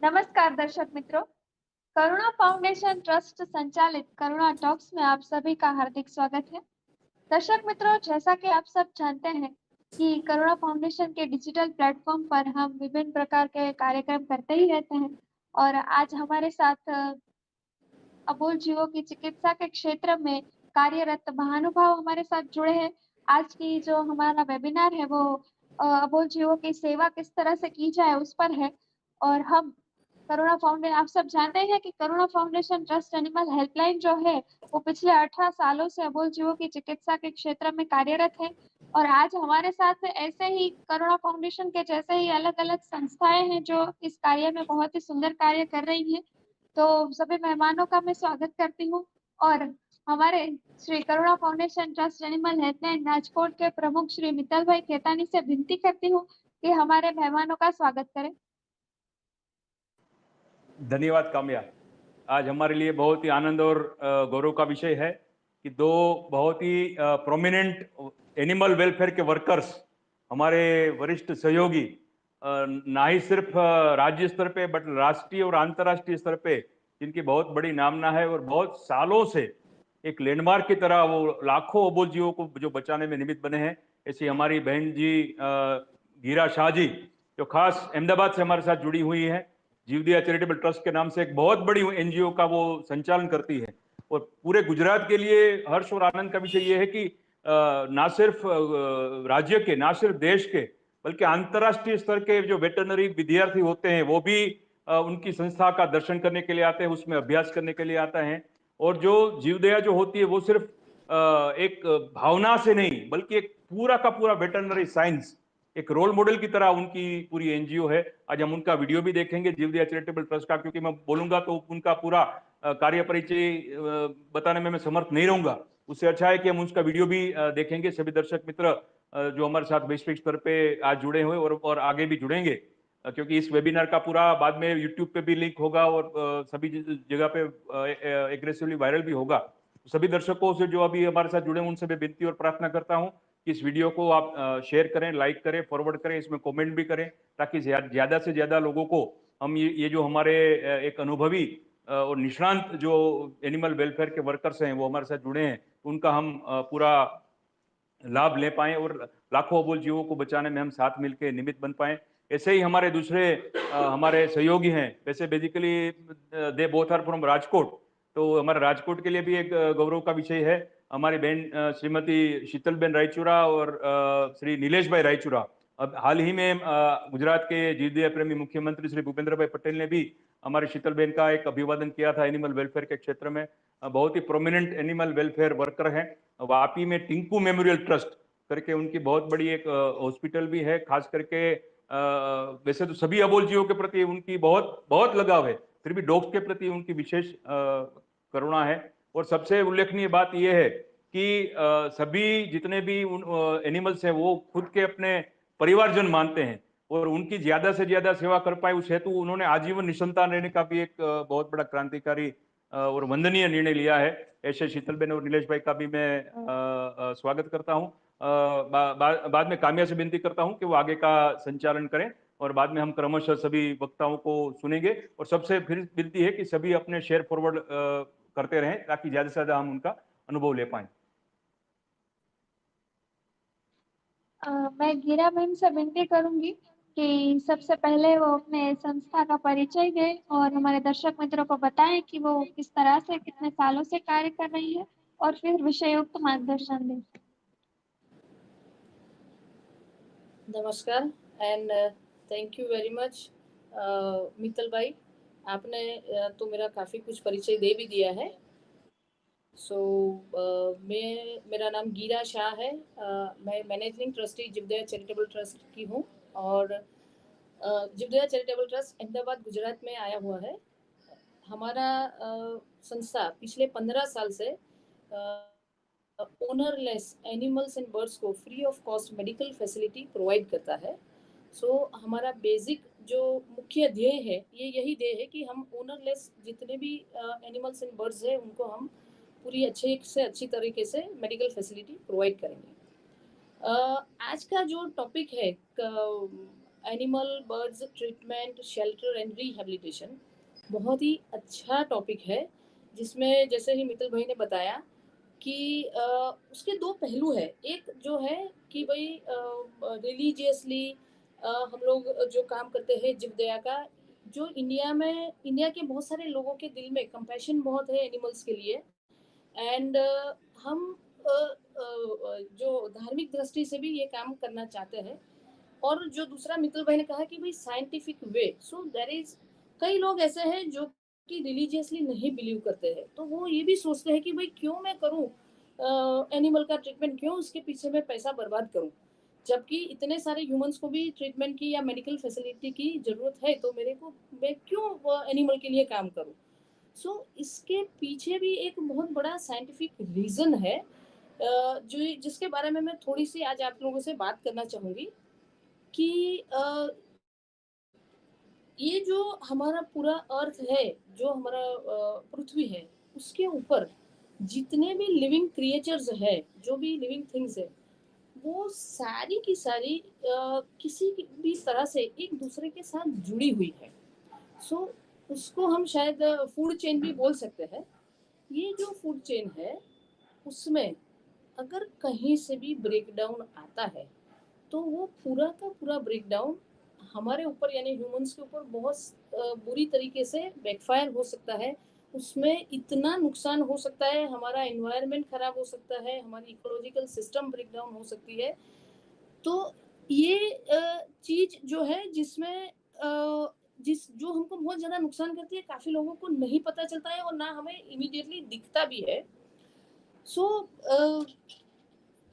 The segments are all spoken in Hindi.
नमस्कार दर्शक मित्रों। करुणा फाउंडेशन ट्रस्ट संचालित करुणा टॉक्स में आप सभी का हार्दिक स्वागत है। दर्शक मित्रों, जैसा कि आप सब जानते हैं कि करुणा फाउंडेशन के डिजिटल प्लेटफॉर्म पर हम विभिन्न प्रकार के कार्यक्रम करते ही रहते हैं और आज हमारे साथ अबोल जीवों की चिकित्सा के क्षेत्र में कार्यरत महानुभाव हमारे साथ जुड़े हैं। आज की जो हमारा वेबिनार है वो अबोल जीवों की सेवा किस तरह से की जाए उस पर है। और हम करुणा फाउंडेशन, आप सब जानते हैं कि करुणा फाउंडेशन ट्रस्ट एनिमल हेल्पलाइन जो है वो पिछले 18 सालों से अबोल जीवों की चिकित्सा के क्षेत्र में कार्यरत है। और आज हमारे साथ ऐसे ही करुणा फाउंडेशन के जैसे ही अलग अलग संस्थाएं हैं जो इस कार्य में बहुत ही सुंदर कार्य कर रही हैं। तो सभी मेहमानों का मैं स्वागत करती हूँ और हमारे Shri Karuna foundation trust animal helpline Rajkot के प्रमुख श्री मित्तल भाई खेतानी से विनती करती हूँ कि हमारे मेहमानों का स्वागत करें। धन्यवाद काम्या। आज हमारे लिए बहुत ही आनंद और गौरव का विषय है कि दो बहुत ही प्रोमिनेंट एनिमल वेलफेयर के वर्कर्स, हमारे वरिष्ठ सहयोगी, ना ही सिर्फ राज्य स्तर पे बट राष्ट्रीय और अंतर्राष्ट्रीय स्तर पे जिनकी बहुत बड़ी नामना है और बहुत सालों से एक लैंडमार्क की तरह वो लाखों अबोल जीवों को जो बचाने में निमित्त बने हैं, ऐसी हमारी बहन जी गीरा शाह जी, जो खास अहमदाबाद से हमारे साथ जुड़ी हुई है। जीवदया चैरिटेबल ट्रस्ट के नाम से एक बहुत बड़ी एनजीओ का वो संचालन करती है और पूरे गुजरात के लिए हर्ष और आनंद का विषय ये है कि ना सिर्फ राज्य के, ना सिर्फ देश के, बल्कि अंतर्राष्ट्रीय स्तर के जो वेटरनरी विद्यार्थी होते हैं वो भी उनकी संस्था का दर्शन करने के लिए आते हैं, उसमें अभ्यास करने के लिए आते हैं। और जो जीवदया जो होती है वो सिर्फ एक भावना से नहीं बल्कि एक पूरा का पूरा वेटरनरी साइंस, एक रोल मॉडल की तरह उनकी पूरी एनजीओ है। आज हम उनका वीडियो भी देखेंगे जीवदया चैरिटेबल ट्रस्ट का, क्योंकि मैं बोलूंगा तो उनका पूरा कार्य परिचय बताने में मैं समर्थ नहीं रहूंगा। उससे अच्छा है कि हम उसका वीडियो भी देखेंगे। सभी दर्शक मित्र जो हमारे साथ वैश्विक स्तर पे आज जुड़े हुए और आगे भी जुड़ेंगे, क्योंकि इस वेबिनार का पूरा बाद में यूट्यूब पे भी लिंक होगा और सभी जगह पे एग्रेसिवली वायरल भी होगा। सभी दर्शकों से जो अभी हमारे साथ जुड़े हैं उनसे मैं विनती और प्रार्थना करता हूं कि इस वीडियो को आप शेयर करें, लाइक करें, फॉरवर्ड करें, इसमें कमेंट भी करें, ताकि ज्यादा से ज्यादा लोगों को हम ये जो हमारे एक अनुभवी और निष्णांत जो एनिमल वेलफेयर के वर्कर्स हैं वो हमारे साथ जुड़े हैं, उनका हम पूरा लाभ ले पाएं और लाखों अबोल जीवों को बचाने में हम साथ मिलकर निमित्त बन पाएं। ऐसे ही हमारे दूसरे हमारे सहयोगी हैं, वैसे basically they both are from Rajkot, तो हमारे राजकोट के लिए भी एक गौरव का विषय है। हमारी बहन श्रीमती शीतलबेन रायचूरा और श्री नीलेश भाई रायचूरा। अब हाल ही में गुजरात के जीवदया प्रेमी मुख्यमंत्री श्री भूपेंद्र भाई पटेल ने भी हमारी शीतलबेन का एक अभिवादन किया था एनिमल वेलफेयर के क्षेत्र में। बहुत ही प्रोमिनेंट एनिमल वेलफेयर वर्कर हैं। वापी में टिंकू मेमोरियल ट्रस्ट करके उनकी बहुत बड़ी एक हॉस्पिटल भी है। खास करके वैसे तो सभी अबोल जीवों के प्रति उनकी बहुत बहुत लगाव है, फिर भी डॉग्स के प्रति उनकी विशेष करुणा है। और सबसे उल्लेखनीय बात यह है कि सभी जितने भी एनिमल्स हैं वो खुद के अपने परिवारजन मानते हैं और उनकी ज्यादा से ज्यादा सेवा कर पाए उस हेतु उन्होंने आजीवन निसंतान रहने का भी एक बहुत बड़ा क्रांतिकारी और वंदनीय निर्णय लिया है। ऐसे शीतलबेन और नीलेश भाई का भी मैं स्वागत करता हूं। बाद में काम्या से विनती करता हूं कि वो आगे का संचालन करें और बाद में हम क्रमशः सभी वक्ताओं को सुनेंगे। और सबसे फिर विनती है कि सभी अपने शेयर फॉरवर्ड करते रहें ताकि ज्यादा से ज्यादा हम उनका अनुभव ले पाएं। मैं गीरा बहन से विनती करूंगी कि सबसे पहले वो अपने संस्था का परिचय दें और हमारे दर्शक मित्रों को बताएं कि वो किस तरह से कितने सालों से कार्य कर रही है और फिर विषयोक्त मार्गदर्शन दें। नमस्कार and thank you very much Mittal भाई, आपने तो मेरा काफ़ी कुछ परिचय दे भी दिया है। मेरा नाम गीरा शाह है। मैं मैनेजिंग ट्रस्टी जीवदया चैरिटेबल ट्रस्ट की हूँ और जीवदया चैरिटेबल ट्रस्ट अहमदाबाद गुजरात में आया हुआ है। हमारा संस्था पिछले 15 साल से ओनरलेस एनिमल्स एंड बर्ड्स को free of cost medical facility provide करता है। हमारा बेसिक जो मुख्य ध्येय है ये यही ध्येय है कि हम ओनरलेस जितने भी एनिमल्स एंड बर्ड्स हैं उनको हम पूरी अच्छे से अच्छी तरीके से मेडिकल फैसिलिटी प्रोवाइड करेंगे। आज का जो टॉपिक है animal birds treatment shelter and rehabilitation बहुत ही अच्छा टॉपिक है, जिसमें जैसे ही मित्तल भाई ने बताया कि उसके दो पहलू है। एक जो है कि भाई रिलीजियसली हम लोग जो काम करते हैं जीव दया का, जो इंडिया के बहुत सारे लोगों के दिल में कंपैशन बहुत है एनिमल्स के लिए। एंड हम जो धार्मिक दृष्टि से भी ये काम करना चाहते हैं। और जो दूसरा मित्तल भाई ने कहा कि भाई scientific way, so there is कई लोग ऐसे हैं जो कि रिलीजियसली नहीं बिलीव करते हैं, तो वो ये भी सोचते हैं कि भाई क्यों मैं करूं एनिमल का ट्रीटमेंट, क्यों उसके पीछे मैं पैसा बर्बाद करूं, जबकि इतने सारे ह्यूमंस को भी ट्रीटमेंट की या मेडिकल फैसिलिटी की जरूरत है, तो मैं क्यों एनिमल के लिए काम करूं। सो इसके पीछे भी एक बहुत बड़ा साइंटिफिक रीजन है, जो जिसके बारे में मैं थोड़ी सी आज आप लोगों से बात करना चाहूंगी कि ये जो हमारा पूरा अर्थ है, जो हमारा पृथ्वी है, उसके ऊपर जितने भी लिविंग क्रिएचर्स है, जो भी लिविंग थिंग्स है, वो सारी की सारी किसी भी तरह से एक दूसरे के साथ जुड़ी हुई है। सो उसको हम शायद फूड चेन भी बोल सकते हैं। ये जो फूड चेन है, उसमें अगर कहीं से भी ब्रेकडाउन आता है, तो वो पूरा का पूरा ब्रेकडाउन हमारे ऊपर यानी ह्यूमंस के ऊपर बहुत बुरी तरीके से बैकफायर हो सकता है। उसमें इतना नुकसान हो सकता है, हमारा एनवायरनमेंट खराब हो सकता है, हमारी इकोलॉजिकल सिस्टम ब्रेकडाउन हो सकती है। तो ये चीज जो है जिसमें जिस जो हमको बहुत ज्यादा नुकसान करती है, काफी लोगों को नहीं पता चलता है और ना हमें इमीडिएटली दिखता भी है। सो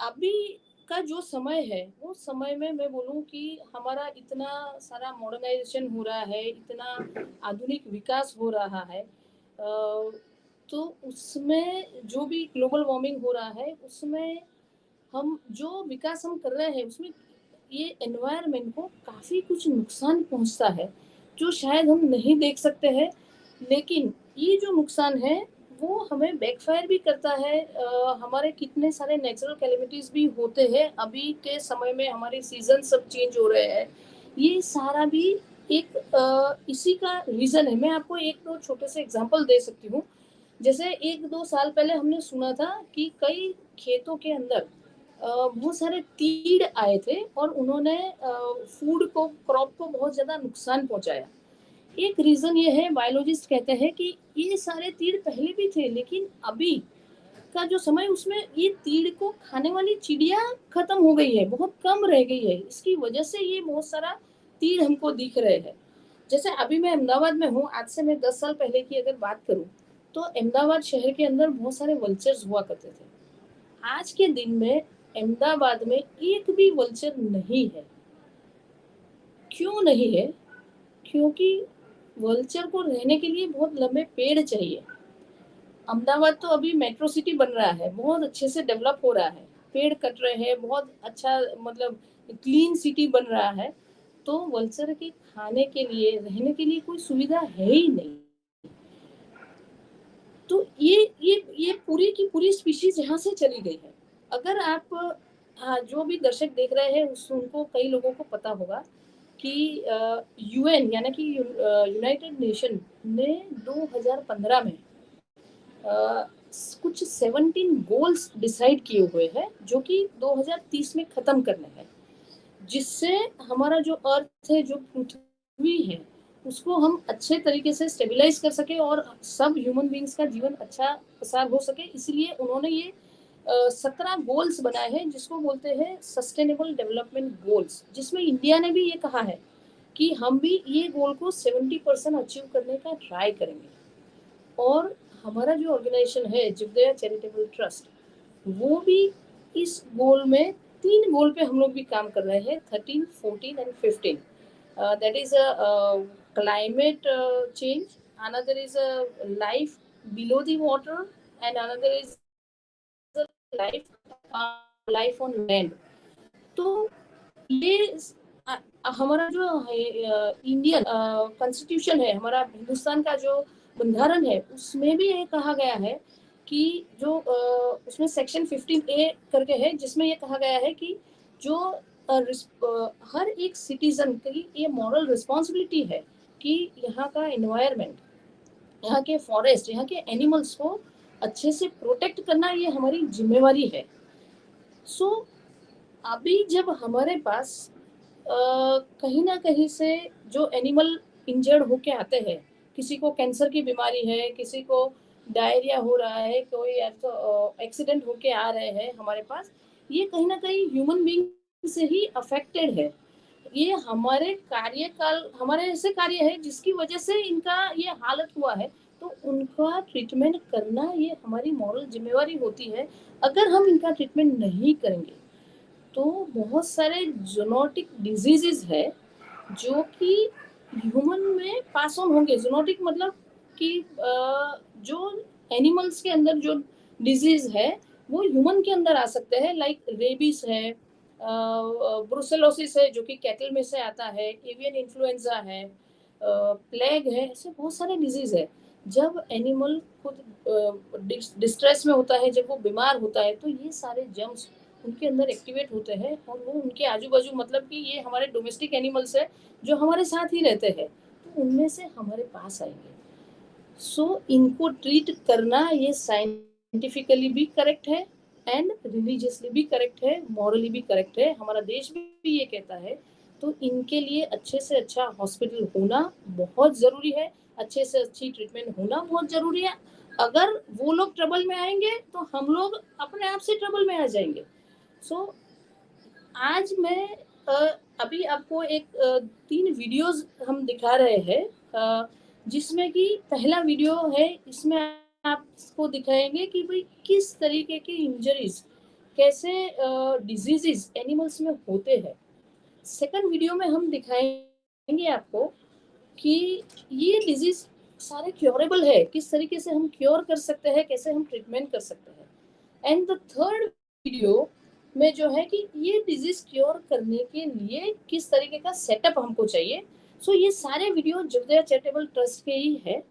अभी का जो समय है, वो समय में मैं बोलूँ कि हमारा इतना सारा मॉडर्नाइजेशन हो रहा है, इतना आधुनिक विकास हो रहा है, तो उसमें जो भी ग्लोबल वार्मिंग हो रहा है, उसमें हम जो विकास हम कर रहे हैं, उसमें ये एनवायरनमेंट को काफ़ी कुछ नुकसान पहुंचता है, जो शायद हम नहीं देख सकते हैं। लेकिन ये जो नुकसान है, वो हमें बैकफायर भी करता है। हमारे कितने सारे नेचुरल कैलेमिटीज भी होते हैं अभी के समय में, हमारे सीजन सब चेंज हो रहे हैं। ये सारा भी एक इसी का रीजन है। मैं आपको एक दो छोटे से एग्जांपल दे सकती हूँ। जैसे 1-2 साल पहले हमने सुना था कि कई खेतों के अंदर बहुत सारे तीड़ आए थे और उन्होंने फूड को, क्रॉप को बहुत ज्यादा नुकसान पहुंचाया। एक रीजन ये है, बायोलॉजिस्ट कहते हैं कि ये सारे तीड़ पहले भी थे, लेकिन अभी का जो समय, उसमें ये तीड़ को खाने वाली चिड़िया खत्म हो गई है, बहुत कम रह गई है। इसकी वजह से ये बहुत सारा तीड़ हमको दिख रहे हैं। जैसे अभी मैं अहमदाबाद में हूँ, आज से मैं 10 साल पहले की अगर बात करूँ, तो अहमदाबाद शहर के अंदर बहुत सारे वल्चर्स हुआ करते थे। आज के दिन में अहमदाबाद में एक भी वल्चर नहीं है। क्यों नहीं है? क्योंकि वल्चर को रहने के लिए बहुत लंबे पेड़ चाहिए। अहमदाबाद तो अभी मेट्रो सिटी बन रहा है, बहुत अच्छे से डेवलप हो रहा है, पेड़ कट रहे हैं, बहुत अच्छा मतलब क्लीन सिटी बन रहा है, तो वल्चर के खाने के लिए, रहने के लिए कोई सुविधा है ही नहीं। तो ये पूरी की पूरी स्पीशीज यहाँ से चली गई है। अगर आप जो भी दर्शक देख रहे हैं, उनको कई लोगों को पता होगा कि यूएन यानी कि यूनाइटेड नेशन ने 2015 में कुछ 17 गोल्स डिसाइड किए हुए हैं, जो कि 2030 में खत्म करने हैं, जिससे हमारा जो अर्थ है, जो पृथ्वी है, उसको हम अच्छे तरीके से स्टेबलाइज कर सके और सब ह्यूमन बींग्स का जीवन अच्छा प्रसार हो सके। इसलिए उन्होंने ये 17 गोल्स बनाए हैं, जिसको बोलते हैं सस्टेनेबल डेवलपमेंट गोल्स, जिसमें इंडिया ने भी ये कहा है कि हम भी ये गोल को 70% अचीव करने का ट्राई करेंगे। और हमारा जो ऑर्गेनाइजेशन है जीव दया चैरिटेबल ट्रस्ट, वो भी इस गोल में 3 गोल पे हम लोग भी काम कर रहे हैं, 13, 14 and 15। That is climate change, another is a life below the water, and another is a life on land. तो ये हमारा जो इंडियन कॉन्स्टिट्यूशन है, हमारा हिंदुस्तान का जो बंधारण है, उसमें भी ये कहा गया है कि जो उसमें सेक्शन 15A करके है, जिसमें ये कहा गया है कि जो हर एक सिटीजन की ये मॉरल रिस्पॉन्सिबिलिटी है कि यहाँ का एनवायरनमेंट, यहाँ के फॉरेस्ट, यहाँ के एनिमल्स को अच्छे से प्रोटेक्ट करना ये हमारी जिम्मेवारी है। सो अभी जब हमारे पास कहीं ना कहीं से जो एनिमल इंजर्ड होके आते हैं, किसी को कैंसर की बीमारी है, किसी को डायरिया हो रहा है, कोई एक्सीडेंट होके आ रहे हैं हमारे पास, ये कहीं ना कहीं ह्यूमन बीइंग से ही अफेक्टेड है। ये हमारे कार्यकाल, हमारे ऐसे कार्य है जिसकी वजह से इनका ये हालत हुआ है, तो उनका ट्रीटमेंट करना ये हमारी मॉरल जिम्मेवारी होती है। अगर हम इनका ट्रीटमेंट नहीं करेंगे तो बहुत सारे जोनोटिक डिजीजेस है जो कि ह्यूमन में पास ऑन होंगे। जोनोटिक मतलब कि जो एनिमल्स के अंदर जो डिजीज है वो ह्यूमन के अंदर आ सकते हैं, लाइक रेबीज है, ब्रुसेलोसिस है जो कि कैटल में से आता है, एवियन इन्फ्लुएंजा है, प्लेग है, ऐसे बहुत सारे डिजीज है। जब एनिमल खुद डिस्ट्रेस में होता है, जब वो बीमार होता है, तो ये सारे जर्म्स उनके अंदर एक्टिवेट होते हैं और वो उनके आजू बाजू, मतलब कि ये हमारे डोमेस्टिक एनिमल्स है जो हमारे साथ ही रहते हैं, तो उनमें से हमारे पास आएंगे। सो इनको ट्रीट करना ये साइंटिफिकली भी करेक्ट है एंड रिलीजियसली भी करेक्ट है, मॉरली भी करेक्ट है, हमारा देश भी ये कहता है। तो इनके लिए अच्छे से अच्छा हॉस्पिटल होना बहुत ज़रूरी है, अच्छे से अच्छी ट्रीटमेंट होना बहुत ज़रूरी है। अगर वो लोग ट्रबल में आएंगे तो हम लोग अपने आप से ट्रबल में आ जाएंगे। सो आज मैं अभी आपको एक 3 वीडियोस हम दिखा रहे हैं, जिसमें कि पहला वीडियो है, इसमें आपको दिखाएंगे कि भाई किस तरीके के इंजरीज, कैसे डिजीजेस एनिमल्स में होते हैं। सेकंड वीडियो में हम दिखाएंगे आपको कि ये डिजीज सारे क्योरेबल है, किस तरीके से हम क्योर कर सकते हैं, कैसे हम ट्रीटमेंट कर सकते हैं। एंड द थर्ड वीडियो में जो है कि ये डिजीज क्योर करने के लिए किस तरीके का सेटअप हमको चाहिए। सो ये सारे वीडियो जगदया चैरिटेबल ट्रस्ट के ही है,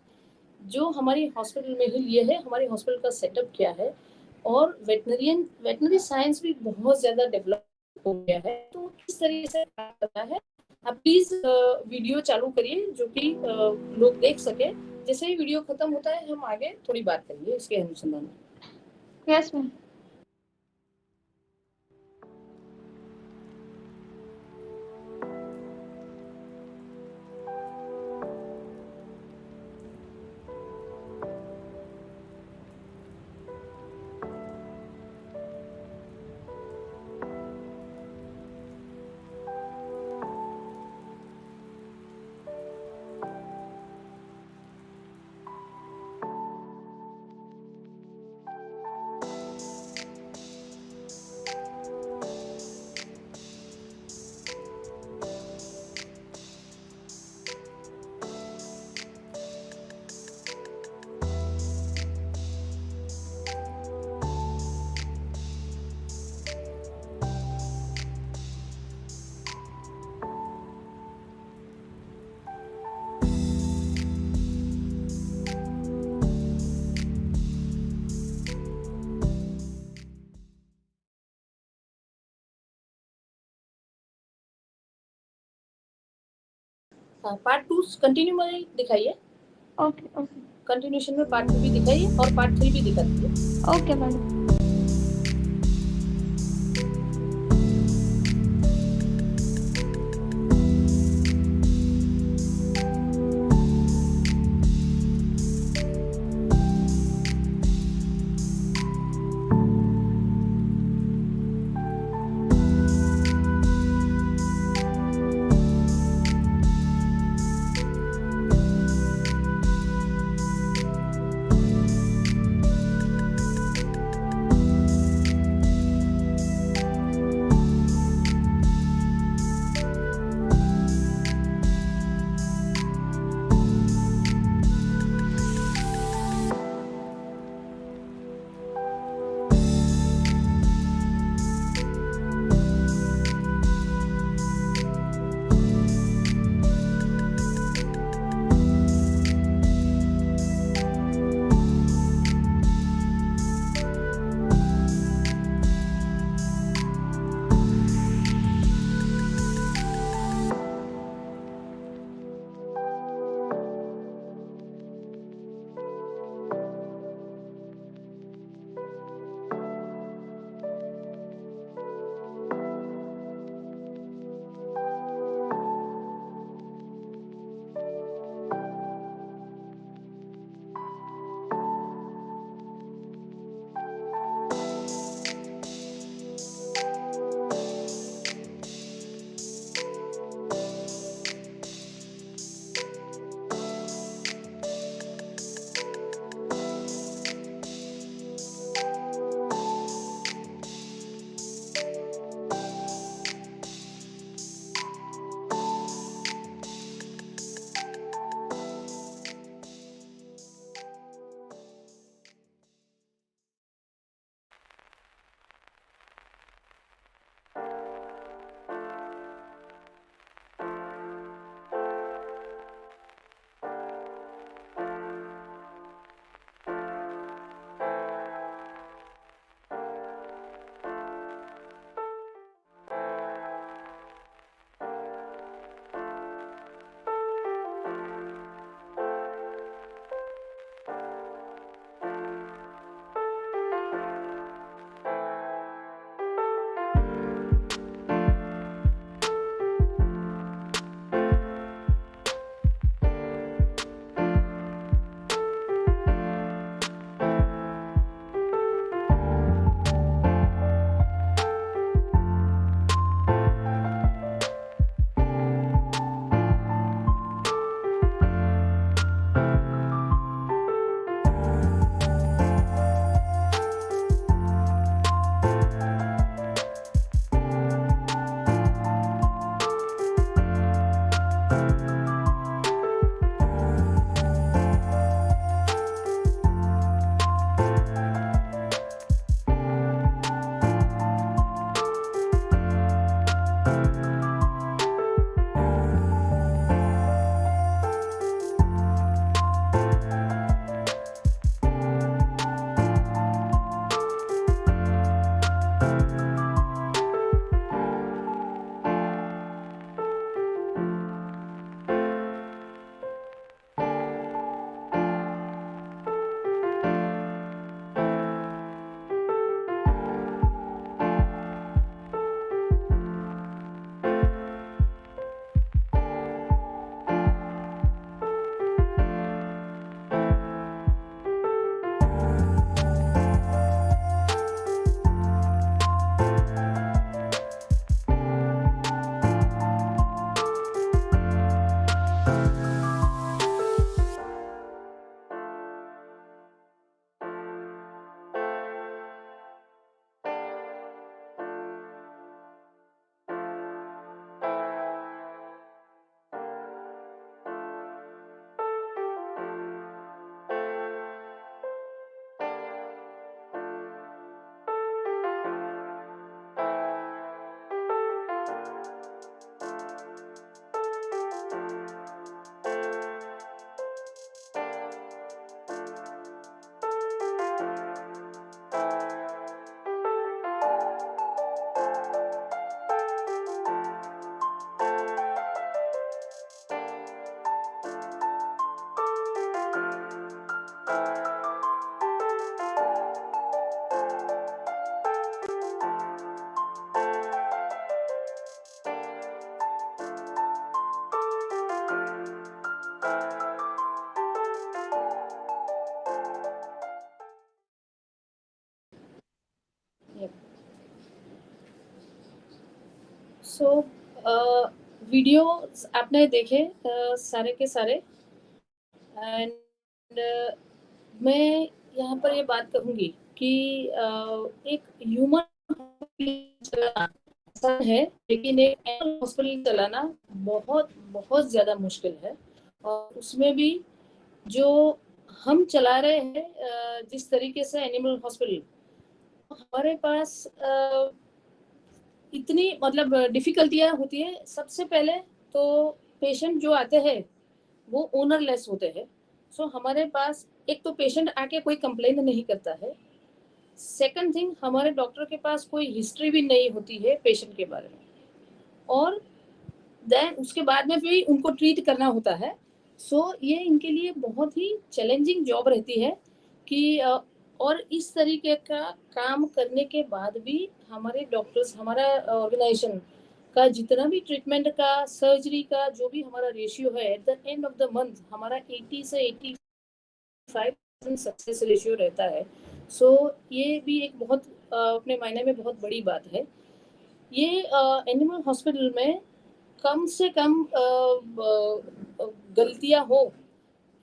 जो हमारी हॉस्पिटल में ही लिए है। हमारी हॉस्पिटल का सेटअप क्या है, और वेटनरी साइंस भी बहुत ज़्यादा डेवलप हो गया है, तो किस तरीके से काम करना है। आप प्लीज़ वीडियो चालू करिए जो कि लोग देख सके। जैसे ही वीडियो खत्म होता है हम आगे थोड़ी बात करेंगे इसके अनुसंधान में। Yes ma'am. पार्ट 2 कंटिन्यू में दिखाइए। ओके ओके कंटिन्यूशन में पार्ट 2 भी दिखाइए और पार्ट 3 भी दिखा दीजिए। Okay madam. सो वीडियो आपने देखे सारे के सारे, एंड मैं यहाँ पर ये बात कहूँगी कि एक ह्यूमन चलाना आसान है, लेकिन एक एनिमल हॉस्पिटल चलाना बहुत बहुत ज़्यादा मुश्किल है। और उसमें भी जो हम चला रहे हैं जिस तरीके से एनिमल हॉस्पिटल, हमारे पास इतनी मतलब डिफिकल्टियाँ होती है। सबसे पहले तो पेशेंट जो आते हैं वो ओनरलेस होते हैं। सो हमारे पास एक तो पेशेंट आके कोई कंप्लेन नहीं करता है। सेकंड थिंग, हमारे डॉक्टर के पास कोई हिस्ट्री भी नहीं होती है पेशेंट के बारे में, और देन उसके बाद में भी उनको ट्रीट करना होता है। सो ये इनके लिए बहुत ही चैलेंजिंग जॉब रहती है कि और इस तरीके का काम करने के बाद भी हमारे डॉक्टर्स, हमारा ऑर्गेनाइजेशन का जितना भी ट्रीटमेंट का, सर्जरी का जो भी हमारा रेशियो है, at the end of the month हमारा 80 से 85% सक्सेस रेशियो रहता है। सो ये भी एक बहुत अपने मायने में बहुत बड़ी बात है। ये एनिमल हॉस्पिटल में कम से कम गलतियां हो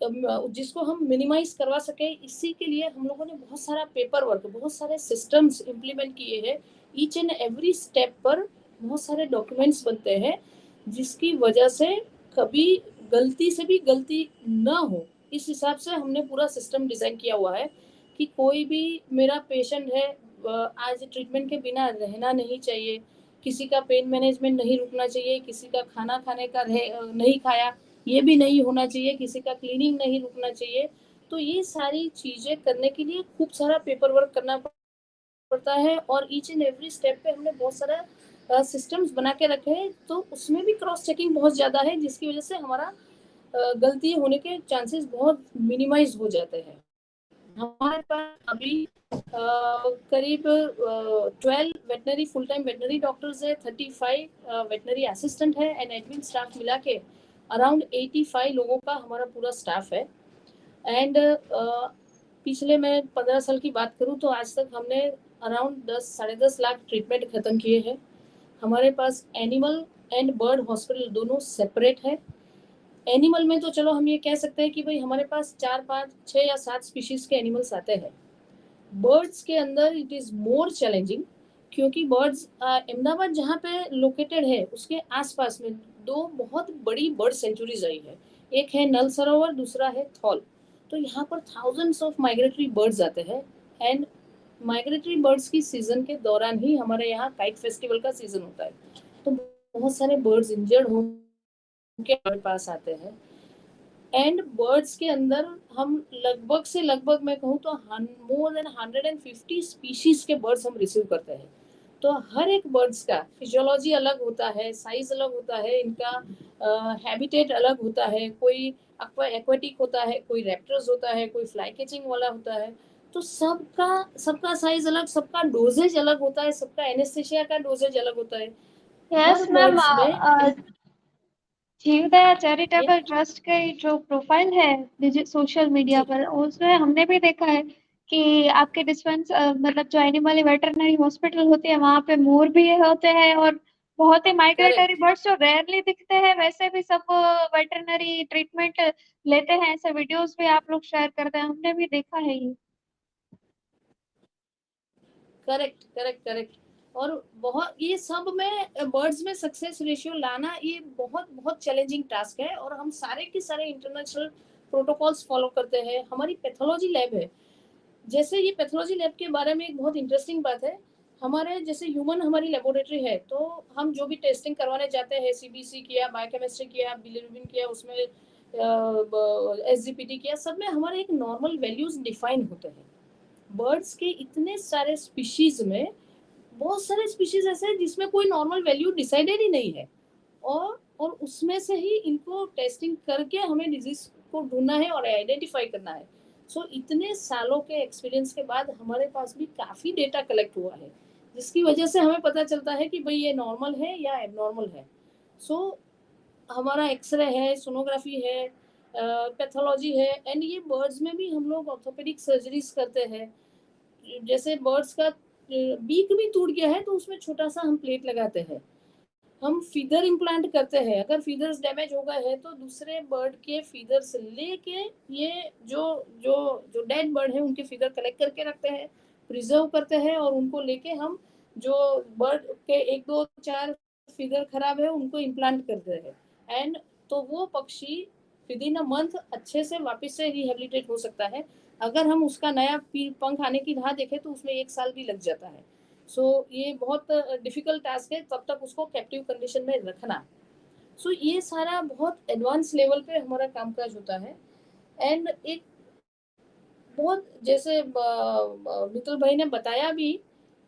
जिसको हम मिनिमाइज करवा सके, इसी के लिए हम लोगों ने बहुत सारा पेपर वर्क, बहुत सारे सिस्टम्स इम्प्लीमेंट किए हैं। ईच एंड एवरी स्टेप पर बहुत सारे डॉक्यूमेंट्स बनते हैं, जिसकी वजह से कभी गलती से भी गलती ना हो, इस हिसाब से हमने पूरा सिस्टम डिजाइन किया हुआ है कि कोई भी मेरा पेशेंट है आज ट्रीटमेंट के बिना रहना नहीं चाहिए, किसी का पेन मैनेजमेंट नहीं रुकना चाहिए, किसी का खाना खाने का नहीं खाया ये भी नहीं होना चाहिए, किसी का क्लीनिंग नहीं रुकना चाहिए। तो ये सारी चीजें करने के लिए खूब सारा पेपर वर्क करना पड़ता है, और ईच एंड एवरी स्टेप पे हमने बहुत सारा सिस्टम्स बना के रखे हैं। तो उसमें भी क्रॉस चेकिंग बहुत ज़्यादा है, जिसकी वजह से हमारा गलती होने के चांसेस बहुत मिनिमाइज हो जाते हैं। हमारे पास अभी करीब 12 veterinary full time veterinary doctors है, 35 वेटनरी असिस्टेंट है, एंड एडमिन स्टाफ मिला के अराउंड 85 लोगों का हमारा पूरा स्टाफ है। एंड पिछले मैं 15 साल की बात करूं तो आज तक हमने अराउंड 10-10.5 लाख ट्रीटमेंट खत्म किए हैं। हमारे पास एनिमल एंड बर्ड हॉस्पिटल दोनों सेपरेट है। एनिमल में तो चलो हम ये कह सकते हैं कि भाई हमारे पास 4-5-6 या 7 स्पीशीज के एनिमल्स आते हैं। बर्ड्स के अंदर इट इज मोर चैलेंजिंग, क्योंकि बर्ड्स अहमदाबाद जहाँ पे लोकेटेड है उसके आसपास में 2 बहुत बड़ी बर्ड सेंचुरीज आई है। एक है नल सरोवर, दूसरा है थॉल। तो यहाँ पर थाउजेंड्स ऑफ माइग्रेटरी बर्ड्स आते हैं, एंड माइग्रेटरी बर्ड्स की सीजन के दौरान ही हमारे यहाँ काइट फेस्टिवल का सीजन होता है। तो बहुत सारे बर्ड्स इंजर्ड होकर हमारे पास आते हैं। एंड बर्ड्स के अंदर हम लगभग से लगभग मैं कहूँ तो मोर देन 150 स्पीशीज के बर्ड्स हम रिसीव करते हैं। तो हर एक बर्ड्स का फिजियोलॉजी अलग होता है, साइज अलग होता है, इनका हैबिटेट अलग होता है। कोई एक्वेटिक होता है, कोई रैप्टर्स होता है, कोई फ्लाई कैचिंग वाला होता है। तो सबका साइज अलग, सबका डोजेज अलग होता है, सबका एनेस्थेसिया का डोजेज अलग होता है। यस हर मैम, बर्ड्स में जीवदया चैरिटेबल ट्रस्ट की जो प्रोफाइल है सोशल मीडिया जी पर, उसमें हमने भी देखा है कि आपके डिस्पेंस मतलब जो एनिमल वेटरनरी हॉस्पिटल होती है वहाँ पे मोर भी होते हैं, और बहुत ही माइग्रेटरी करेक्ट बर्ड्स जो रेयरली दिखते हैं वैसे भी सब वेटरनरी ट्रीटमेंट लेते हैं। ऐसे वीडियोस भी आप लोग शेयर करते हैं, हमने भी देखा है ये। Correct correct correct. और बहुत ये सब में बर्ड्स में सक्सेस रेशियो लाना ये बहुत बहुत चैलेंजिंग टास्क है, और हम सारे के सारे इंटरनेशनल प्रोटोकॉल्स फॉलो करते हैं। हमारी पैथोलॉजी लैब है, जैसे ये पैथोलॉजी लैब के बारे में एक बहुत इंटरेस्टिंग बात है। हमारे जैसे ह्यूमन हमारी लेबोरेटरी है, तो हम जो भी टेस्टिंग करवाने जाते हैं, सीबीसी किया, बायोकेमिस्ट्री किया, बिलिरुबिन किया, उसमें एसजीपीटी किया, सब में हमारे एक नॉर्मल वैल्यूज डिफाइन होते हैं। बर्ड्स के इतने सारे स्पीशीज में बहुत सारे स्पीशीज ऐसे हैं जिसमें कोई नॉर्मल वैल्यू डिसाइडेड ही नहीं है, और उसमें से ही इनको टेस्टिंग करके हमें डिजीज को ढूंढना है और आइडेंटिफाई करना है। सो इतने सालों के एक्सपीरियंस के बाद हमारे पास भी काफ़ी डेटा कलेक्ट हुआ है, जिसकी वजह से हमें पता चलता है कि भाई ये नॉर्मल है या एबनॉर्मल है। सो हमारा एक्सरे है, सोनोग्राफी है, पैथोलॉजी है, एंड ये बर्ड्स में भी हम लोग ऑर्थोपेडिक सर्जरीज करते हैं। जैसे बर्ड्स का बीक भी टूट गया है तो उसमें छोटा सा हम प्लेट लगाते हैं। हम फीदर इम्प्लांट करते हैं। अगर फीदर्स डैमेज हो गए हैं तो दूसरे बर्ड के फीदर्स लेके ये जो जो जो डेड बर्ड है उनके फीदर कलेक्ट करके रखते हैं, प्रिजर्व करते हैं, और उनको लेके हम जो बर्ड के 1 2 4 फीदर खराब है उनको इम्प्लांट करते हैं। एंड तो वो पक्षी विद इन अ मंथ अच्छे से वापस से रिहेबिलिटेट हो सकता है। अगर हम उसका नया पंख आने की राह देखें तो उसमें 1 साल भी लग जाता है। ये बहुत डिफिकल्ट टास्क है तब तक उसको कैप्टिव कंडीशन में रखना। ये सारा बहुत एडवांस लेवल पे हमारा कामकाज होता है। एंड एक बहुत जैसे मित्तल भाई ने बताया भी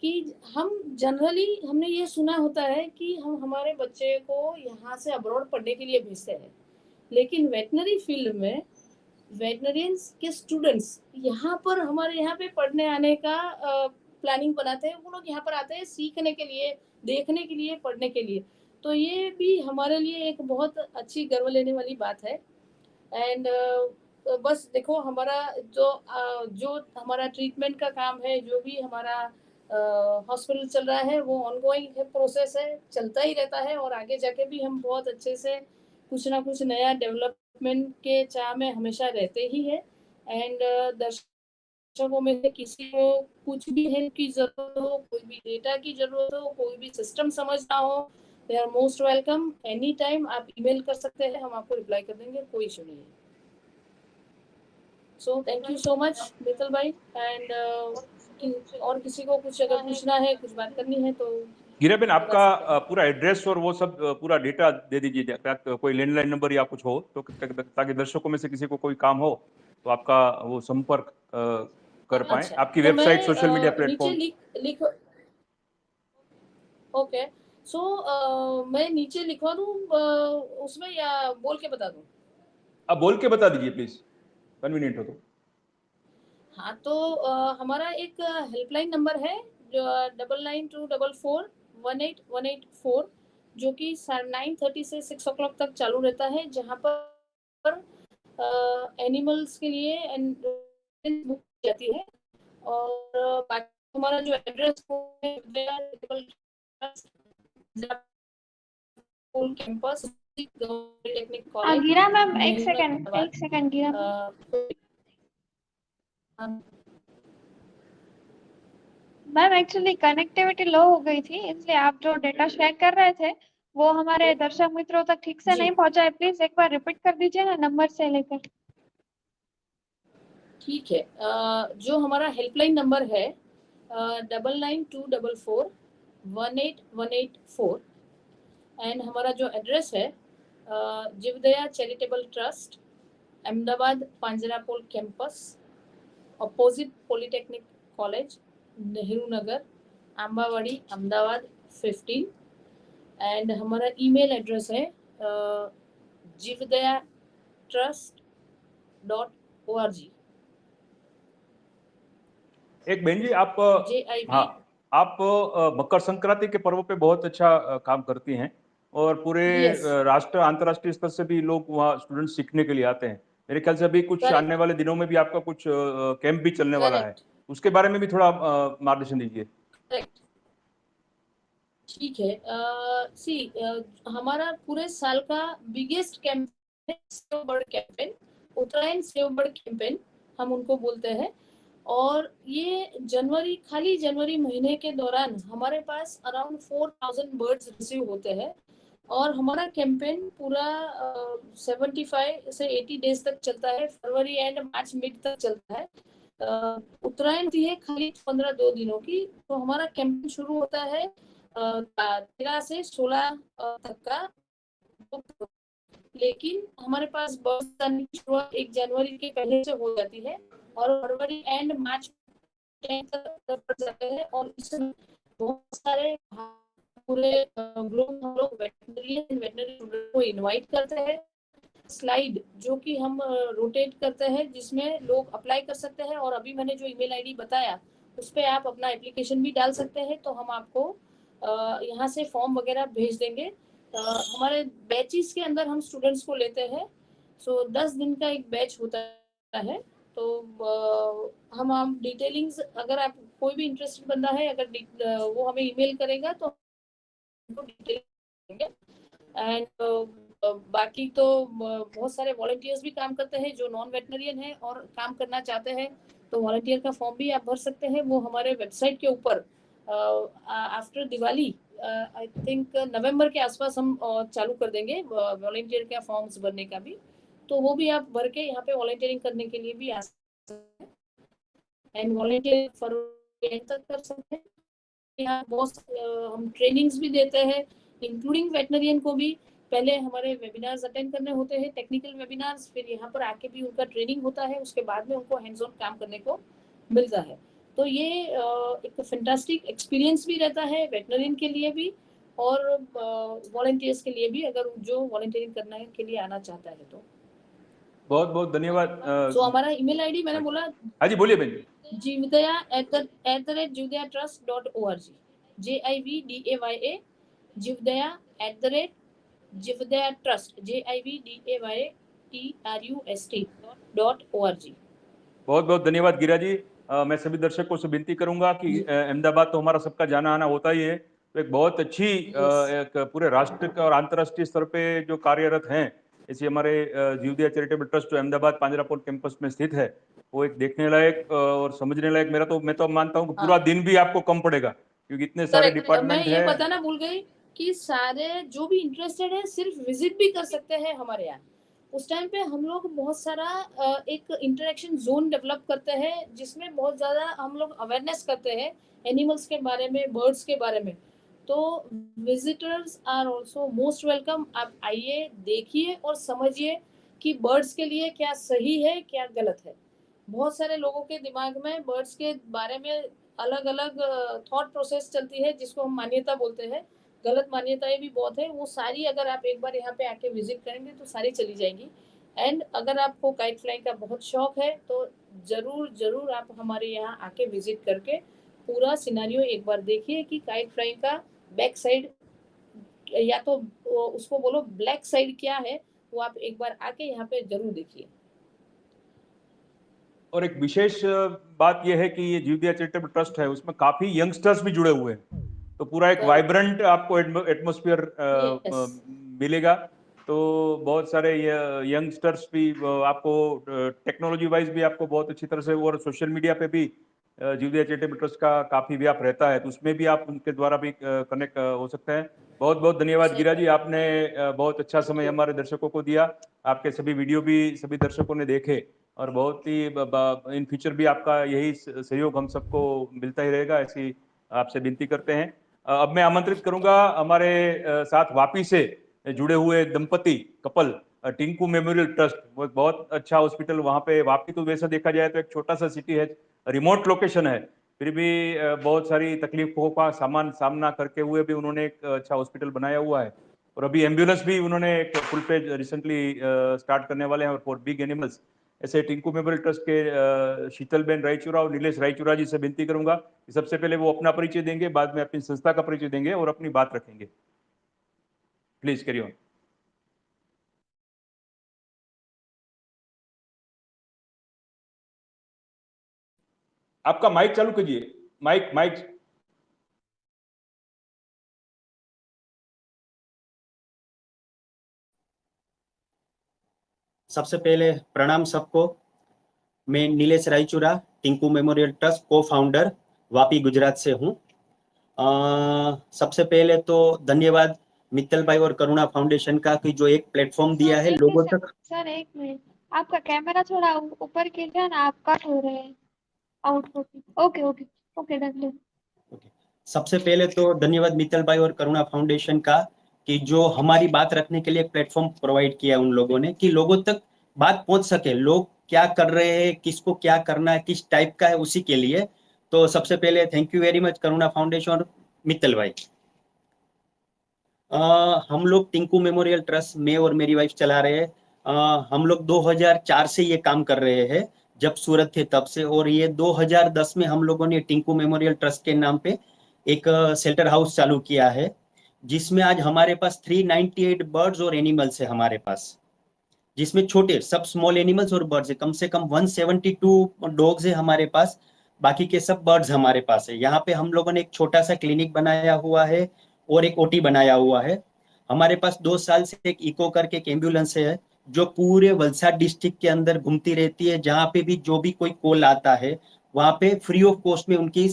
कि हम जनरली हमने ये सुना होता है कि हम हमारे बच्चे को यहाँ से अब्रॉड पढ़ने के लिए भेजते हैं, लेकिन वेटनरी फील्ड में वेटनरियंस के स्टूडेंट्स यहाँ पर हमारे यहाँ पे पढ़ने आने का प्लानिंग बनाते हैं। वो लोग यहाँ पर आते हैं सीखने के लिए, देखने के लिए, पढ़ने के लिए। तो ये भी हमारे लिए एक बहुत अच्छी गर्व लेने वाली बात है। एंड बस देखो हमारा जो हमारा ट्रीटमेंट का काम है, जो भी हमारा हॉस्पिटल चल रहा है वो ऑनगोइंग है, प्रोसेस है, चलता ही रहता है। और आगे जाके भी हम बहुत अच्छे से कुछ ना कुछ नया डेवलपमेंट के चाह में हमेशा रहते ही है। एंड दर्शकों में से किसी को कुछ भी हेल्प की जरूरत हो, कोई भी डेटा की जरूरत हो, कोई भी सिस्टम समझना हो, they are most welcome. Any time आप ईमेल कर सकते हैं, हम आपको रिप्लाई कर देंगे, कोई इशू नहीं है। So thank you so much Mittal भाई। एंड और किसी को कुछ अगर पूछना है, कुछ बात करनी है तो गिरिराबेन, बता आपका सकते हैं। पूरा एड्रेस और वो सब पूरा डेटा दे दीजिए, कोई लैंडलाइन नंबर या कुछ हो तो, ताकि दर्शकों में से किसी को कोई काम हो तो आपका वो संपर्क कर पाए। अच्छा, आपकी तो वेबसाइट, सोशल मीडिया मैं नीचे प्लेटफॉर्म। लिख ओके। मैं नीचे लिखवा दूं उसमें, या बोल के बता दूं? आप बोल के बता दीजिए प्लीज, कन्वीनियंट हो तो। हाँ, तो हमारा एक हेल्पलाइन नंबर है जो 9924418184, जो कि 9:30 से 6 o'clock तक चालू रहता है, जहाँ पर एनिमल्स के लिए बुक की जाती है। और बाकी हमारा जो एड्रेस कैंपस पॉलिटेक्निक कॉलेज गिरा मैम, एक नेहरू सेकंड, नगर। एक सेकंड गिरा मैम। मैम एक्चुअली कनेक्टिविटी लो हो गई थी, इसलिए आप जो डेटा शेयर कर रहे थे वो हमारे दर्शक मित्रों तक ठीक से जी नहीं पहुंचा है। प्लीज एक बार रिपीट कर दीजिए ना, नंबर से लेकर। ठीक है। जो हमारा हेल्पलाइन नंबर है 9924418184। एंड हमारा जो एड्रेस है Jivdaya charitable trust, Ahmedabad Panjrapole campus, opposite polytechnic college, Nehru Nagar, Ambawadi, Ahmedabad 15। And हमारा ईमेल एड्रेस है जीवदया एक बहन जी, आप JIV। हाँ, आप मकर संक्रांति के पर्व पे बहुत अच्छा काम करती हैं, और पूरे यस, राष्ट्र अंतर्राष्ट्रीय स्तर से भी लोग वहाँ स्टूडेंट सीखने के लिए आते हैं। मेरे ख्याल से अभी कुछ आने करेक्ट वाले दिनों में भी आपका कुछ कैंप भी चलने वाला है, करेक्ट उसके बारे में भी थोड़ा मार्गदर्शन दीजिए। करेक्ट। ठीक है। सी हमारा पूरे साल का biggest campaign save bird campaign, Uttarayan save bird campaign हम उनको बोलते हैं। और ये खाली जनवरी महीने के दौरान हमारे पास अराउंड 4,000 बर्ड्स रिसीव होते हैं। और हमारा कैंपेन पूरा 75 से 80 डेज तक चलता है, फरवरी एंड मार्च मिड तक चलता है। उत्तरायण थी है खाली 2 दिनों की। तो हमारा कैंपेन शुरू होता है 13 से 16 तक का। लेकिन हमारे पास बर्ड्स आने की शुरुआत 1 जनवरी के पहले से हो जाती है, और फरवरी एंड मार्च तक जाते हैं। और इसमें बहुत सारे पूरे ग्रुप हम लोग वेटनरी स्टूडेंट को इनवाइट करते हैं। स्लाइड जो कि हम रोटेट करते हैं, जिसमें लोग अप्लाई कर सकते हैं। और अभी मैंने जो ईमेल आईडी बताया उस पर आप अपना एप्लीकेशन भी डाल सकते हैं, तो हम आपको यहाँ से फॉर्म वगैरह भेज देंगे। हमारे बैचेस के अंदर हम स्टूडेंट्स को लेते हैं। 10 दिन का एक बैच होता है। तो हम डिटेलिंग्स, अगर आप कोई भी इंटरेस्टेड बंदा है, अगर वो हमें ईमेल करेगा तो हमको डिटेल एंड बाकी तो बहुत सारे वॉलंटियर्स भी काम करते हैं जो नॉन वेटनरियन है और काम करना चाहते हैं, तो वॉलंटियर का फॉर्म भी आप भर सकते हैं। वो हमारे वेबसाइट के ऊपर after Diwali I think November के आसपास हम चालू कर देंगे वॉलंटियर का फॉर्म्स भरने का भी, तो वो भी आप भर के यहाँ पे वॉलंटियरिंग करने के लिए भी आ सकते हैं एंड वॉलंटियर फरवरी तक कर सकते हैं। यहाँ बहुत हम ट्रेनिंग्स भी देते हैं इंक्लूडिंग वेटनरियन को भी। पहले हमारे वेबिनार्स अटेंड करने होते हैं, टेक्निकल वेबिनार्स, फिर यहाँ पर आके भी उनका ट्रेनिंग होता है, उसके बाद में उनको हैंड्स ऑन काम करने को मिलता है। तो ये एक फैंटास्टिक एक्सपीरियंस भी रहता है वेटनरियन के लिए भी और वॉलंटियर्स के लिए भी, अगर जो वॉलंटियरिंग करने के लिए आना चाहता है तो। बहुत बहुत धन्यवाद। तो हमारा ईमेल आईडी मैंने बोला, हाँ जी बोलिए बहन जी। jivdaya@jivedaya.trust.org, JIVDAYA Jivedaya @jivedaya.trust JIVDAYTRUST.org। बहुत बहुत धन्यवाद गिरा जी। मैं सभी दर्शकों से विनती करूंगा कि अहमदाबाद तो हमारा सबका जाना आना होता ही है, तो एक बहुत अच्छी एक पूरे राष्ट्र और अंतर्राष्ट्रीय स्तर पे जो कार्यरत हैं, ऐसे हमारे जीवदया चैरिटेबल ट्रस्ट जो अहमदाबाद पांजरापोल कैंपस में स्थित है, वो एक देखने लायक और समझने लायक। मैं तो मानता हूँ कि पूरा दिन भी आपको कम पड़ेगा, क्योंकि इतने सारे डिपार्टमेंट मैं ये बताना भूल गई कि सारे जो भी इंटरेस्टेड है सिर्फ विजिट भी कर सकते हैं हमारे यहाँ। उस टाइम पे हम लोग बहुत सारा एक इंटरेक्शन जोन डेवलप करते हैं, जिसमें बहुत ज्यादा हम लोग अवेयरनेस करते हैं एनिमल्स के बारे में, बर्ड्स के बारे में। तो visitors are also most welcome. आप आइए, देखिए और समझिए कि बर्ड्स के लिए क्या सही है क्या गलत है। बहुत सारे लोगों के दिमाग में बर्ड्स के बारे में अलग अलग थॉट प्रोसेस चलती है, जिसको हम मान्यता बोलते हैं। गलत मान्यताएं भी बहुत है, वो सारी अगर आप एक बार यहाँ पे आके विजिट करेंगे तो सारी चली जाएंगी। एंड अगर आपको काइट फ्लाइंग का बहुत शौक है तो जरूर जरूर आप हमारे यहाँ आके विजिट करके पूरा सिनारियो एक बार देखिए कि काइट फ्लाइंग का बैक साइड या तो उसको बोलो ब्लैक साइड क्या है, वो आप एक बार आके यहाँ पे जरूर देखिए। और एक विशेष बात यह है कि ये जीवदया चैरिटेबल ट्रस्ट है, उसमें काफी यंगस्टर्स भी जुड़े हुए हैं, तो पूरा एक वाइब्रेंट आपको एटमॉस्फेयर मिलेगा। तो बहुत सारे यंगस्टर्स भी आपको टेक्नोलॉजी वाइज भी आपको बहुत अच्छी तरह से, और सोशल मीडिया पे भी जीवदया चैरिटेबल ट्रस्ट का काफी व्याप रहता है, तो उसमें भी आप उनके द्वारा भी कनेक्ट हो सकते हैं। बहुत बहुत धन्यवाद गिरा जी, आपने बहुत अच्छा समय हमारे दर्शकों को दिया। आपके सभी वीडियो भी सभी दर्शकों ने देखे और बहुत ही इन फ्यूचर भी आपका यही सहयोग हम सबको मिलता ही रहेगा, ऐसी आपसे विनती करते हैं। अब मैं आमंत्रित करूंगा हमारे साथ वापी से जुड़े हुए दंपति कपल, टिंकू मेमोरियल ट्रस्ट। वो एक बहुत अच्छा हॉस्पिटल वहां पे, वापी तो वैसा देखा जाए तो एक छोटा सा सिटी है, रिमोट लोकेशन है, फिर भी बहुत सारी तकलीफों का सामना करके हुए भी उन्होंने एक अच्छा हॉस्पिटल बनाया हुआ है। और अभी एम्बुलेंस भी उन्होंने एक फुल पेज रिसेंटली स्टार्ट करने वाले हैं, और फॉर बिग एनिमल्स। ऐसे टिंकू मेमोरियल ट्रस्ट के शीतलबेन रायचूरा और नीलेश रायचूरा जी से विनती करूंगा कि सबसे पहले वो अपना परिचय देंगे, बाद में अपनी संस्था का परिचय देंगे और अपनी बात रखेंगे। Please carry on. आपका माइक चालू कीजिए, माइक माइक। सबसे पहले प्रणाम सबको। मैं नीलेश रायचूरा, टिंकू मेमोरियल ट्रस्ट को फाउंडर, वापी गुजरात से हूँ। सबसे पहले तो धन्यवाद मित्तल भाई और करुणा फाउंडेशन का कि जो एक प्लेटफॉर्म दिया है लोगों तक। सर एक मिनट, आपका कैमरा थोड़ा ऊपर कीजिए ना, आप कट हो रहे हैं output. Okay okay okay done. सबसे पहले तो धन्यवाद मित्तल भाई और करुणा फाउंडेशन का कि जो हमारी बात रखने के लिए एक प्लेटफॉर्म प्रोवाइड किया उन लोगों ने, कि लोगों तक बात पहुंच सके, लोग क्या कर रहे हैं, किसको क्या करना है, किस टाइप का है, उसी के लिए। तो सबसे पहले thank you very much Karuna foundation और मित्तल भाई। हम लोग टिंकू मेमोरियल ट्रस्ट, मैं और मेरी वाइफ चला रहे हैं। हम लोग 2004 से ये काम कर रहे हैं, जब सूरत थे तब से। और ये 2010 में हम लोगों ने टिंकू मेमोरियल ट्रस्ट के नाम पे एक शेल्टर हाउस चालू किया है, जिसमें आज हमारे पास 398 बर्ड्स और एनिमल्स है हमारे पास, जिसमें छोटे सब स्मॉल एनिमल्स और बर्ड्स है। कम से कम 172 डॉग्स है हमारे पास, बाकी के सब बर्ड्स हमारे पास है। यहाँ पे हम लोगों ने एक छोटा सा क्लिनिक बनाया हुआ है और एक ओटी बनाया हुआ है। हमारे पास 2 साल से एक इको करके एक एम्बुलेंस है जो पूरे वलसाड डिस्ट्रिक्ट के अंदर घूमती रहती है। जहाँ पे भी जो भी कोई कॉल आता है वहाँ पे फ्री ऑफ कॉस्ट में उनकी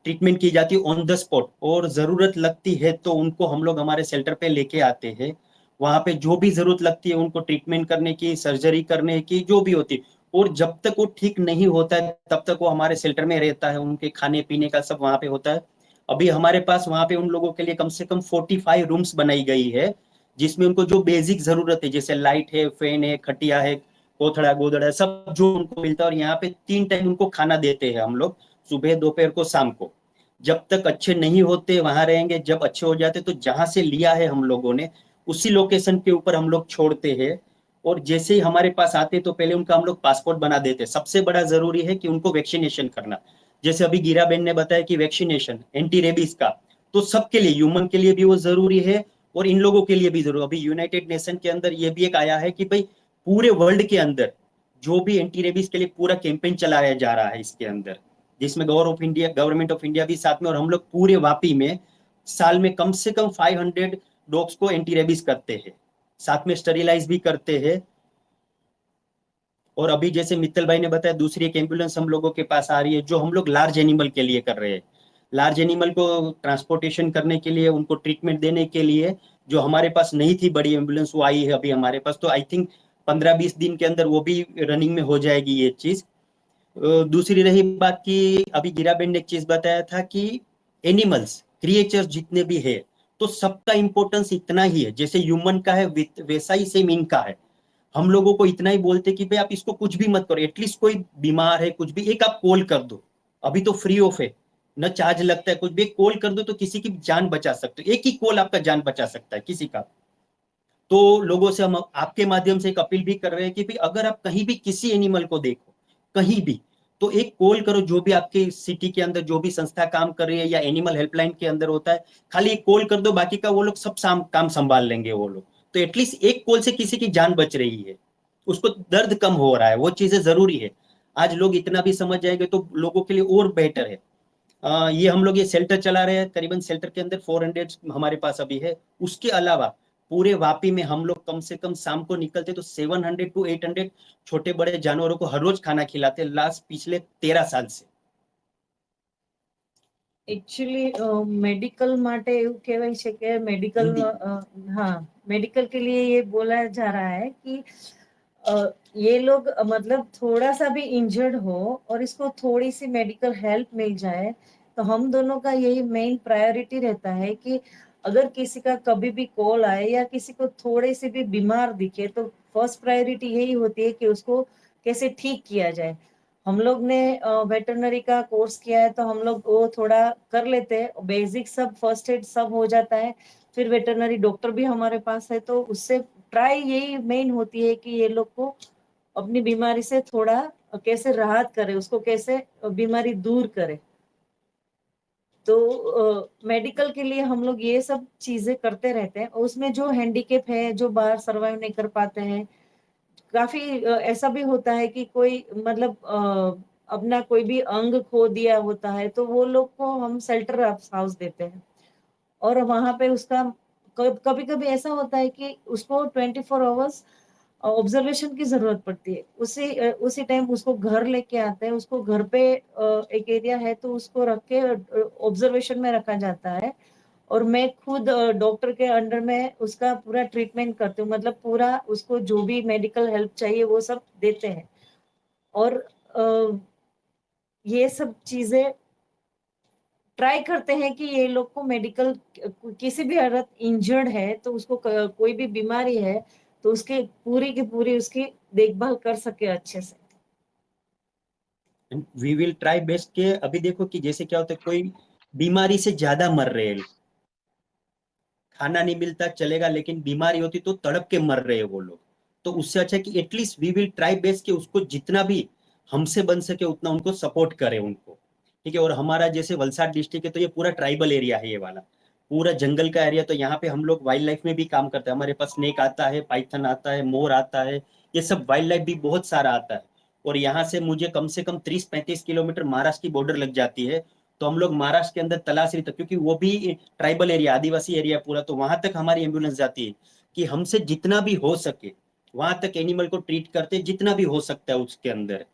ट्रीटमेंट की जाती है ऑन द स्पॉट, और जरूरत लगती है तो उनको हम लोग हमारे सेंटर पे लेके आते हैं। वहाँ पे जो भी जरूरत लगती है उनको ट्रीटमेंट करने की, सर्जरी करने की, जो भी होती है, और जब तक वो ठीक नहीं होता है तब तक वो हमारे सेंटर में रहता है। उनके खाने पीने का सब वहाँ पे होता है। अभी हमारे पास वहाँ पे उन लोगों के लिए कम से कम 45 रूम्स बनाई गई है, जिसमें उनको जो बेसिक जरूरत है जैसे लाइट है, फैन है, खटिया है, कोथड़ा गोदड़ा, सब जो उनको मिलता है। और यहाँ पे 3 टाइम उनको खाना देते हैं हम लोग, सुबह, दोपहर को, शाम को। जब तक अच्छे नहीं होते वहां रहेंगे, जब अच्छे हो जाते तो जहां से लिया है हम लोगों ने उसी लोकेशन के ऊपर हम लोग छोड़ते हैं। और जैसे ही हमारे पास आते तो पहले उनका हम लोग पासपोर्ट बना देते। सबसे बड़ा जरूरी है कि उनको वैक्सीनेशन करना। जैसे अभी गिरा बेन ने बताया कि वैक्सीनेशन एंटी रेबीज का, तो सबके लिए, ह्यूमन के लिए भी वो जरूरी है और इन लोगों के लिए भी जरूरी। अभी यूनाइटेड नेशन के अंदर ये भी एक आया है कि भाई पूरे वर्ल्ड के अंदर जो भी एंटी रेबीज के लिए पूरा कैंपेन चलाया जा रहा है इसके अंदर, जिसमें गवर्नमेंट ऑफ इंडिया भी साथ में, और हम लोग पूरे वापी में साल में कम से कम 500 डॉग्स को एंटी रेबीज करते हैं, साथ में स्टरीलाइज भी करते हैं। और अभी जैसे मित्तल भाई ने बताया दूसरी एक एम्बुलेंस हम लोगों के पास आ रही है जो हम लोग लार्ज एनिमल के लिए कर रहे हैं। लार्ज एनिमल को ट्रांसपोर्टेशन करने के लिए, उनको ट्रीटमेंट देने के लिए, जो हमारे पास नहीं थी बड़ी एम्बुलेंस, वो आई है अभी हमारे पास। तो आई थिंक 15-20 दिन के अंदर वो भी रनिंग में हो जाएगी ये चीज। दूसरी रही बात की अभी गिरा बेन ने एक चीज बताया था कि एनिमल्स, क्रिएचर्स जितने भी है तो सबका इंपॉर्टेंस इतना ही है जैसे ह्यूमन का है, वैसा ही सेम इनका है। हम लोगों को इतना ही बोलते कि भाई आप इसको कुछ भी मत करो, एटलीस्ट कोई बीमार है कुछ भी, एक आप कॉल कर दो, अभी तो फ्री ऑफ है, न चार्ज लगता है, कुछ भी कॉल कर दो तो किसी की जान बचा सकते हो। एक ही कॉल आपका जान बचा सकता है किसी का। तो लोगों से हम आपके माध्यम से एक अपील भी कर रहे हैं कि भाई अगर आप कहीं भी किसी एनिमल को देखो कहीं भी, तो एक कॉल करो, जो भी आपके सिटी के अंदर जो भी संस्था काम कर रही है या एनिमल हेल्पलाइन के अंदर होता है, खाली एक कॉल कर दो, बाकी का वो लोग सब काम संभाल लेंगे वो लोग। तो एटलीस्ट एक कॉल से किसी की जान बच रही है, उसको दर्द कम हो रहा है, वो चीजें जरूरी है। आज लोग इतना भी समझ जाएंगे तो लोगों के लिए और बेटर है। ये हम लोग ये शेल्टर चला रहे हैं, करीबन शेल्टर के अंदर 400 हमारे पास अभी है। उसके अलावा पूरे वापी में हम लोग कम से कम शाम को निकलते तो 700 to 800 छोटे बड़े जानवरों को हर रोज खाना खिलाते लास्ट पिछले 13 साल से। એકચ્યુઅલી મેડિકલ માટે એવું કહેવાય છે કે મેડિકલ, हाँ, मेडिकल के लिए ये बोला जा रहा है कि ये लोग मतलब थोड़ा सा भी इंजर्ड हो और इसको थोड़ी सी मेडिकल हेल्प मिल जाए, तो हम दोनों का यही मेन प्रायोरिटी रहता है कि अगर किसी का कभी भी कॉल आए या किसी को थोड़े से भी बीमार दिखे तो फर्स्ट प्रायोरिटी यही होती है कि उसको कैसे ठीक किया जाए। हम लोग ने वेटरनरी का कोर्स किया है तो हम लोग वो थोड़ा कर लेते हैं, बेसिक सब फर्स्ट एड सब हो जाता है। फिर वेटरनरी डॉक्टर भी हमारे पास है, तो उससे ट्राई यही मेन होती है कि ये लोग को अपनी बीमारी से थोड़ा कैसे राहत करे, उसको कैसे बीमारी दूर करे। तो मेडिकल के लिए हम लोग ये सब चीजें करते रहते हैं। उसमें जो हैंडीकेप है, जो बाहर सर्वाइव नहीं कर पाते हैं, काफी ऐसा भी होता है कि कोई मतलब अपना कोई भी अंग खो दिया होता है, तो वो लोग को हम शेल्टर हाउस देते हैं। और वहां पे उसका कभी कभी ऐसा होता है कि उसको 24 आवर्स ऑब्जर्वेशन की जरूरत पड़ती है। उसी टाइम उसको घर लेके आते हैं, उसको घर पे एक एरिया है तो उसको रख के ऑब्जर्वेशन में रखा जाता है। और मैं खुद डॉक्टर के अंडर में उसका पूरा ट्रीटमेंट करती हूँ, मतलब पूरा उसको जो भी मेडिकल हेल्प चाहिए वो सब देते हैं। और ये सब चीजें ट्राई करते हैं कि ये लोग को मेडिकल, किसी भी हालत इंजर्ड है तो उसको कोई भी बीमारी है तो उसके पूरी की पूरी उसकी देखभाल कर सके अच्छे से। वी विल ट्राई बेस्ट के अभी देखो कि जैसे क्या होता है, कोई बीमारी से ज्यादा मर रहे हैं, खाना नहीं मिलता चलेगा, लेकिन बीमारी होती तो तड़प के मर रहे हैं वो लोग। तो उससे अच्छा कि at least we will try best कि उसको जितना भी हमसे बन सके उतना उनको सपोर्ट करें उनको, ठीक है। और हमारा जैसे वलसाड डिस्ट्रिक्ट है तो ये पूरा ट्राइबल एरिया है, ये वाला पूरा जंगल का एरिया। तो यहाँ पे हम लोग वाइल्ड लाइफ में भी काम करते हैं। हमारे पास स्नेक आता है, पाइथन आता है, मोर आता है, ये सब वाइल्ड लाइफ भी बहुत सारा आता है। और यहाँ से मुझे कम से कम 30-35 किलोमीटर महाराष्ट्र की बॉर्डर लग जाती है, तो हम लोग महाराष्ट्र के अंदर तलासरी तक, क्योंकि वो भी ट्राइबल एरिया, आदिवासी एरिया पूरा, तो वहां तक हमारी एम्बुलेंस जाती है कि हमसे जितना भी हो सके वहां तक एनिमल को ट्रीट करते, जितना भी हो सकता है उसके अंदर।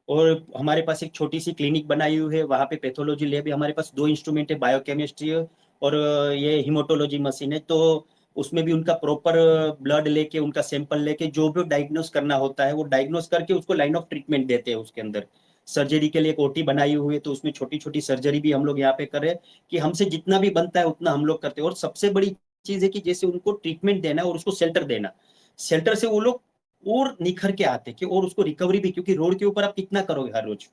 और हमारे पास एक छोटी सी क्लिनिक बनाई हुई है, वहां पे पैथोलॉजी लैब है, हमारे पास 2 इंस्ट्रूमेंट है, बायोकेमिस्ट्री और ये हिमोटोलॉजी मशीन है। तो उसमें भी उनका प्रॉपर ब्लड लेके, उनका सैंपल लेके जो भी डायग्नोस करना होता है वो डायग्नोस करके उसको लाइन ऑफ ट्रीटमेंट देते हैं उसके अंदर। सर्जरी के लिए एक ओटी बनाई हुई है, तो उसमें छोटी छोटी सर्जरी भी हम लोग यहाँ पे कर रहे हैं कि हमसे जितना भी बनता है उतना हम लोग करते हैं। और सबसे बड़ी चीज है कि जैसे उनको ट्रीटमेंट देना और उसको शेल्टर देना, शेल्टर से वो लोग और निखर के आते कि, और उसको रिकवरी भी, क्योंकि रोड के ऊपर आप कितना करोगे, हर रोज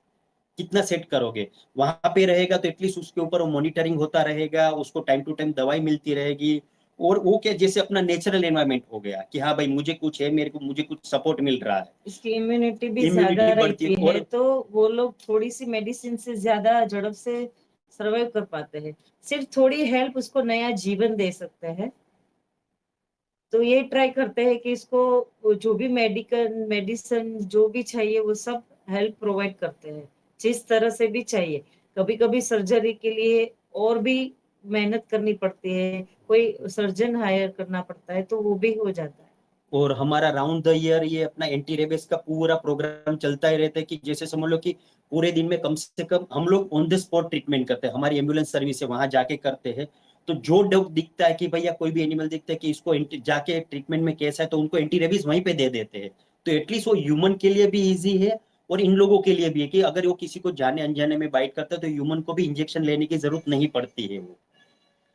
कितना सेट करोगे, वहां पे रहेगा तो एटलीस्ट उसके ऊपर मॉनिटरिंग होता रहेगा, उसको टाइम टू टाइम दवाई मिलती रहेगी। और वो क्या, जैसे अपना नेचुरल एनवायरनमेंट हो गया कि हाँ भाई मुझे कुछ है, मेरे को मुझे कुछ सपोर्ट मिल रहा है, इसकी इम्यूनिटी भी ज्यादा इम्यूनिटी बढ़ती रहती है। है, और तो वो लोग थोड़ी सी मेडिसिन से ज्यादा झड़प से सर्वाइव कर पाते हैं। सिर्फ थोड़ी हेल्प उसको नया जीवन दे सकते हैं। तो ये ट्राई करते हैं कि इसको वो जो भी मेडिकल मेडिसिन जो भी चाहिए वो सब हेल्प प्रोवाइड करते हैं, जिस तरह से भी चाहिए। कभी कभी सर्जरी के लिए और भी मेहनत करनी पड़ती है, कोई सर्जन हायर करना पड़ता है, तो वो भी हो जाता है। और हमारा राउंड द ईयर ये अपना एंटी रेबिस का पूरा प्रोग्राम चलता ही रहता है कि जैसे समझ लो कि पूरे दिन में कम से कम हम लोग ऑन द स्पॉट ट्रीटमेंट करते हैं, हमारी एम्बुलेंस सर्विस है, वहां जाके करते हैं। तो जो डॉग दिखता है कि भैया कोई भी एनिमल दिखता है कि इसको जाके ट्रीटमेंट में कैसा है, तो उनको एंटी रेबिस वहीं पे दे देते हैं। तो एटलीस्ट वो ह्यूमन के लिए भी ईजी है और इन लोगों के लिए भी है कि अगर वो किसी को जाने अनजाने में बाइट करता है तो ह्यूमन को भी इंजेक्शन लेने की जरूरत नहीं पड़ती है वो।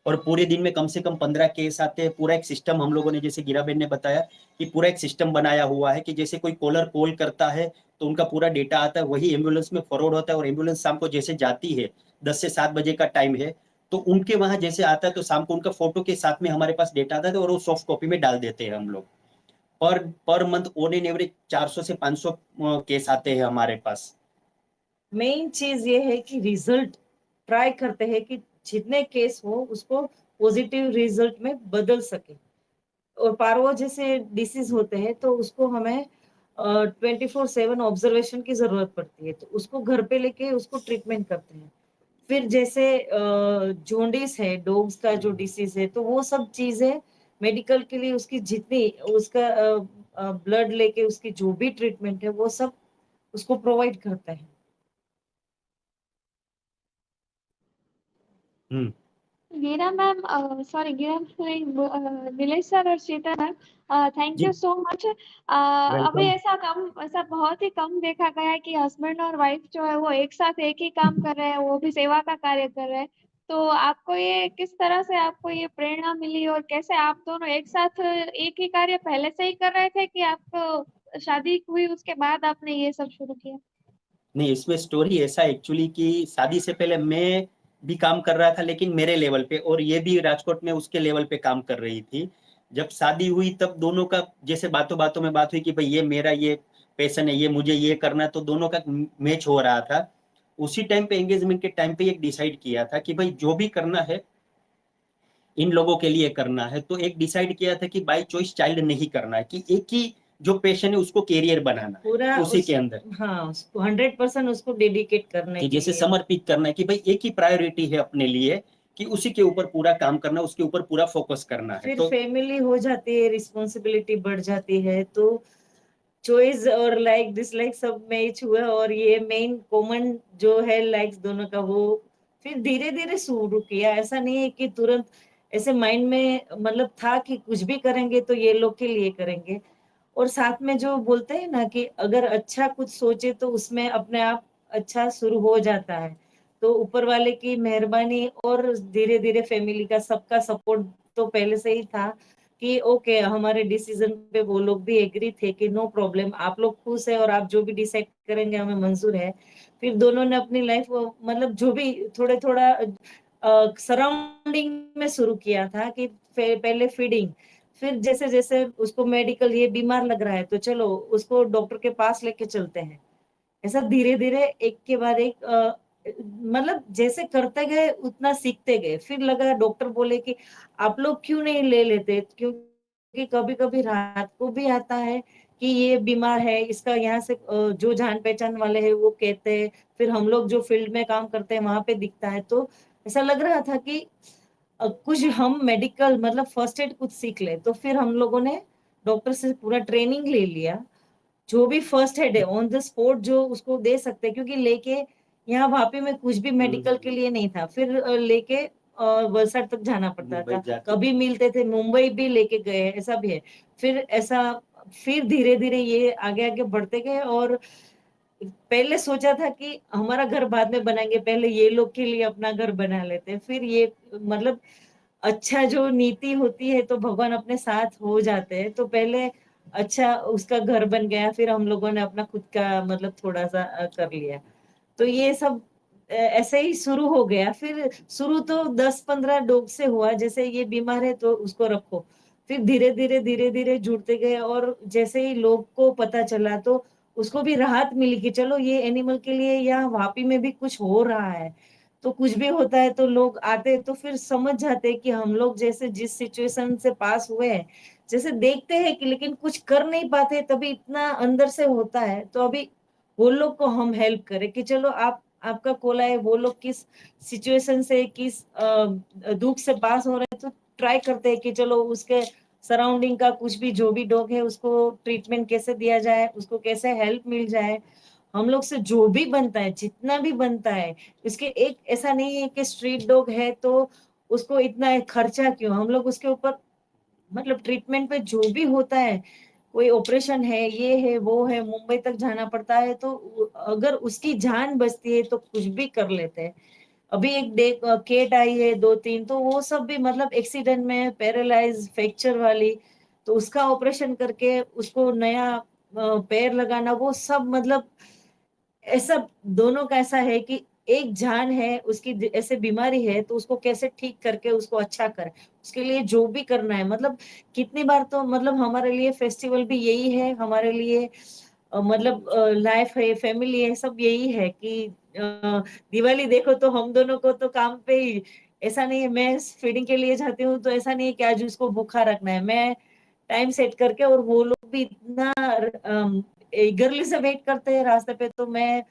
और पूरे दिन में कम से कम 15 केस आते हैं। पूरा एक सिस्टम हम लोगों ने, जैसे गिराबेन ने बताया कि पूरा एक सिस्टम बनाया हुआ है कि जैसे कोई कॉलर कॉल करता है तो उनका पूरा डेटा आता है, वही एम्बुलेंस में फॉरवर्ड होता है। और एम्बुलेंस शाम को जैसे जाती है, 10 से 7 बजे का टाइम है, तो उनके वहां जैसे आता है तो शाम को उनका फोटो के साथ में हमारे पास डेटा आता है और वो सॉफ्ट कॉपी में डाल देते हैं हम लोग। Per month on an average 400 से 500 केस आते हैं हमारे पास। मेन चीज ये है कि रिजल्ट ट्राई करते हैं कि जितने केस हो उसको पॉजिटिव रिजल्ट में बदल सके। और पार्वो जैसे डिसीज होते हैं तो उसको हमें 24/7 ऑब्जर्वेशन की जरूरत पड़ती है, तो उसको घर पे लेके उसको ट्रीटमेंट करते हैं। फिर जैसे जोंडिस है, डॉग्स का जो डिसीज है, तो वो सब चीजें मेडिकल के लिए उसकी जितनी उसका ब्लड लेके उसकी जो भी ट्रीटमेंट है वो सब उसको प्रोवाइड करता है। हम्म। गिरा मैम, सॉरी गिरा नीलेश सर और Shweta ma'am, thank you ji, so much. अभी वेलकम। ऐसा बहुत ही कम देखा गया है कि हस्बैंड और वाइफ जो है वो एक साथ एक ही काम कर रहे हैं, वो भी सेवा का कार्य कर रहे हैं। तो आपको ये किस तरह से आपको ये प्रेरणा मिली, और कैसे आप दोनों एक साथ एक ही कार्य पहले से ही कर रहे थे, कि आपको शादी हुई उसके बाद आपने ये सब शुरू किया? नहीं, इसमें स्टोरी ऐसा एक्चुअली कि शादी से पहले मैं भी काम कर रहा था लेकिन मेरे लेवल पे, और ये भी राजकोट में उसके लेवल पे काम कर रही थी। जब शादी हुई तब दोनों का जैसे बातों बातों में बात हुई कि भाई ये मेरा ये पैशन है, ये मुझे ये करना है, तो दोनों का मैच हो रहा था। उसी टाइम पे एंगेजमेंट के टाइम पे एक डिसाइड किया था कि भाई जो भी करना है इन लोगों के लिए करना है। तो एक डिसाइड किया था कि बाई चॉइस चाइल्ड नहीं करना है, कि एक ही जो पैशन है उसको कैरियर बनाना है पूरा उसी उस के अंदर, हाँ उसको 100% उसको डेडिकेट करने कि के जैसे लिए। समर्पित करना है कि भाई एक ही प्रायोरिटी है अपने लिए, कि उसी के ऊपर पूरा काम करना, उसके ऊपर पूरा फोकस करना है। फिर तो फैमिली हो जाती है, रिस्पॉन्सिबिलिटी बढ़ जाती है, तो चॉइस और लाइक डिसलाइक सब मैच हुआ, और ये मेन कॉमन जो है लाइक्स दोनों का, वो फिर धीरे धीरे शुरू किया। ऐसा नहीं है कि तुरंत ऐसे माइंड में मतलब था कि कुछ भी करेंगे तो ये लोग के लिए करेंगे। और साथ में जो बोलते हैं ना कि अगर अच्छा कुछ सोचे तो उसमें अपने आप अच्छा शुरू हो जाता है। तो ऊपर वाले की मेहरबानी और धीरे धीरे फैमिली का सबका सपोर्ट तो पहले से ही था कि ओके, हमारे डिसीजन पे वो लोग भी एग्री थे कि नो प्रॉब्लम, आप लोग खुश है और आप जो भी डिसाइड करेंगे हमें मंजूर है। फिर दोनों ने अपनी लाइफ मतलब जो भी थोड़े थोड़ा सराउंडिंग में शुरू किया था कि पहले फीडिंग, फिर जैसे जैसे उसको मेडिकल ये बीमार लग रहा है तो चलो उसको डॉक्टर के पास लेके चलते हैं। ऐसा धीरे धीरे एक के बाद एक मतलब जैसे करते गए उतना सीखते गए। फिर लगा डॉक्टर बोले कि आप लोग क्यों नहीं ले लेते, क्यों क्योंकि कभी कभी रात को भी आता है कि ये बीमार है, इसका यहाँ से जो जान पहचान वाले हैं वो कहते हैं, फिर हम लोग जो फील्ड में काम करते हैं वहां पे दिखता है, तो ऐसा लग रहा था कि कुछ हम मेडिकल मतलब फर्स्ट एड कुछ सीख ले। तो फिर हम लोगों ने डॉक्टर से पूरा ट्रेनिंग ले लिया, जो भी फर्स्ट एड है ऑन द स्पॉट जो उसको दे सकते हैं, क्योंकि लेके यहाँ वापी में कुछ भी मेडिकल के लिए नहीं था, फिर लेके वलसाड तक जाना पड़ता मुंबई था, जाके। कभी मिलते थे, मुंबई भी लेके गए, ऐसा भी है। फिर ऐसा फिर धीरे धीरे ये आगे आगे बढ़ते गए, और पहले सोचा था कि हमारा घर बाद में बनाएंगे, पहले ये लोग के लिए अपना घर बना लेते हैं, फिर ये मतलब अच्छा जो नीति होती है तो भगवान अपने साथ हो जाते हैं, तो पहले अच्छा उसका घर बन गया, फिर हम लोगों ने अपना खुद का मतलब थोड़ा सा कर लिया। तो ये सब ऐसे ही शुरू हो गया। फिर शुरू तो 10-15 डॉग से हुआ, जैसे ये बीमार है तो उसको रखो, फिर धीरे धीरे जुड़ते गए, और जैसे ही लोग को पता चला तो उसको भी राहत मिली कि चलो ये एनिमल के लिए यहाँ वापी में भी कुछ हो रहा है। तो कुछ भी होता है तो लोग आते, तो फिर समझ जाते कि हम लोग जैसे जिस सिचुएशन से पास हुए हैं, जैसे देखते हैं कि लेकिन कुछ कर नहीं पाते, तभी इतना अंदर से होता है, तो अभी वो लोग को हम हेल्प करें कि चलो आप आपका कोला है, वो लोग किस सिचुएशन से किस दुख से पास हो रहे हैं, तो ट्राई करते हैं कि चलो उसके सराउंडिंग का कुछ भी जो भी डॉग है उसको ट्रीटमेंट कैसे दिया जाए, उसको कैसे हेल्प मिल जाए। हम लोग से जो भी बनता है, जितना भी बनता है, इसके एक ऐसा नहीं है कि स्ट्रीट डॉग है तो उसको इतना खर्चा क्यों, हम लोग उसके ऊपर मतलब ट्रीटमेंट पे जो भी होता है, कोई ऑपरेशन है, ये है वो है, मुंबई तक जाना पड़ता है, तो अगर उसकी जान बचती है तो कुछ भी कर लेते हैं। अभी एक केट आई है 2-3, तो वो सब भी मतलब एक्सीडेंट में पैरालाइज फ्रैक्चर वाली, तो उसका ऑपरेशन करके उसको नया पैर लगाना, वो सब मतलब ऐसा दोनों का ऐसा है कि एक जान है उसकी, ऐसे बीमारी है तो उसको कैसे ठीक करके उसको अच्छा करे, उसके लिए जो भी करना है। मतलब कितनी बार तो मतलब हमारे लिए फेस्टिवल भी यही है, हमारे लिए मतलब लाइफ है, फैमिली है, सब यही है कि दिवाली देखो तो हम दोनों को तो काम पे ही, ऐसा नहीं है मैं फीडिंग के लिए जाती हूँ तो ऐसा नहीं है कि आज उसको भूखा रखना है, मैं टाइम सेट करके, और वो लोग भी इतना ईगरली से वेट करते हैं रास्ते पे, तो मैं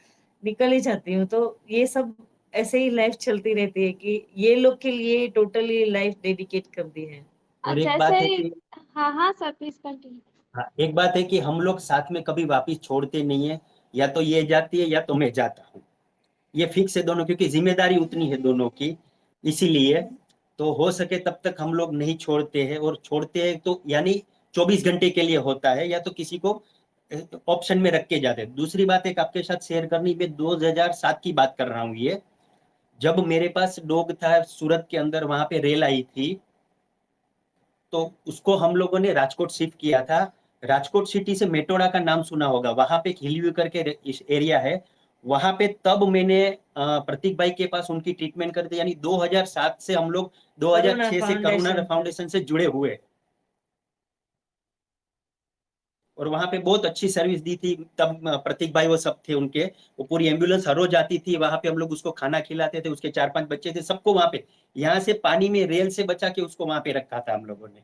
निकल ही जाती हूँ। तो ये सब ऐसे ही लाइफ चलती रहती है कि ये लोग के लिए टोटली लाइफ डेडिकेट कर दी है। और एक जैसे बात है कि हाँ हाँ सर, प्लीज कंटिन्यू। हाँ, एक बात है कि हम लोग साथ में कभी वापिस छोड़ते नहीं है, या तो ये जाती है या तो मैं जाता हूँ, ये फिक्स है दोनों, क्योंकि जिम्मेदारी उतनी है दोनों की, इसीलिए तो हो सके तब तक हम लोग नहीं छोड़ते हैं, और छोड़ते हैं तो यानी 24 घंटे के लिए होता है, या तो किसी को ऑप्शन में रख के जाते हैं। दूसरी बात एक आपके साथ शेयर करनी, मैं 2007 की बात कर रहा हूँ ये, जब मेरे पास डॉग था सूरत के अंदर, वहां पे रेल आई थी, तो उसको हम लोगों ने राजकोट शिफ्ट किया था। राजकोट सिटी से मेटोड़ा का नाम सुना होगा, वहां पे हिलव्यू करके एरिया है, वहां पे तब मैंने प्रतीक भाई के पास उनकी ट्रीटमेंट कर दी, यानी 2007 से हम लोग करुणा 2006 से करुणा फाउंडेशन। फाउंडेशन से जुड़े हुए, और वहां पे बहुत अच्छी सर्विस दी थी तब। प्रतीक भाई वो सब थे उनके, वो पूरी एम्बुलेंस हर रोज आती थी वहां पे, हम लोग उसको खाना खिलाते थे, उसके 4-5 बच्चे थे, सबको वहां पे, यहाँ से पानी में रेल से बचा के उसको वहां पे रखा था हम लोगों ने।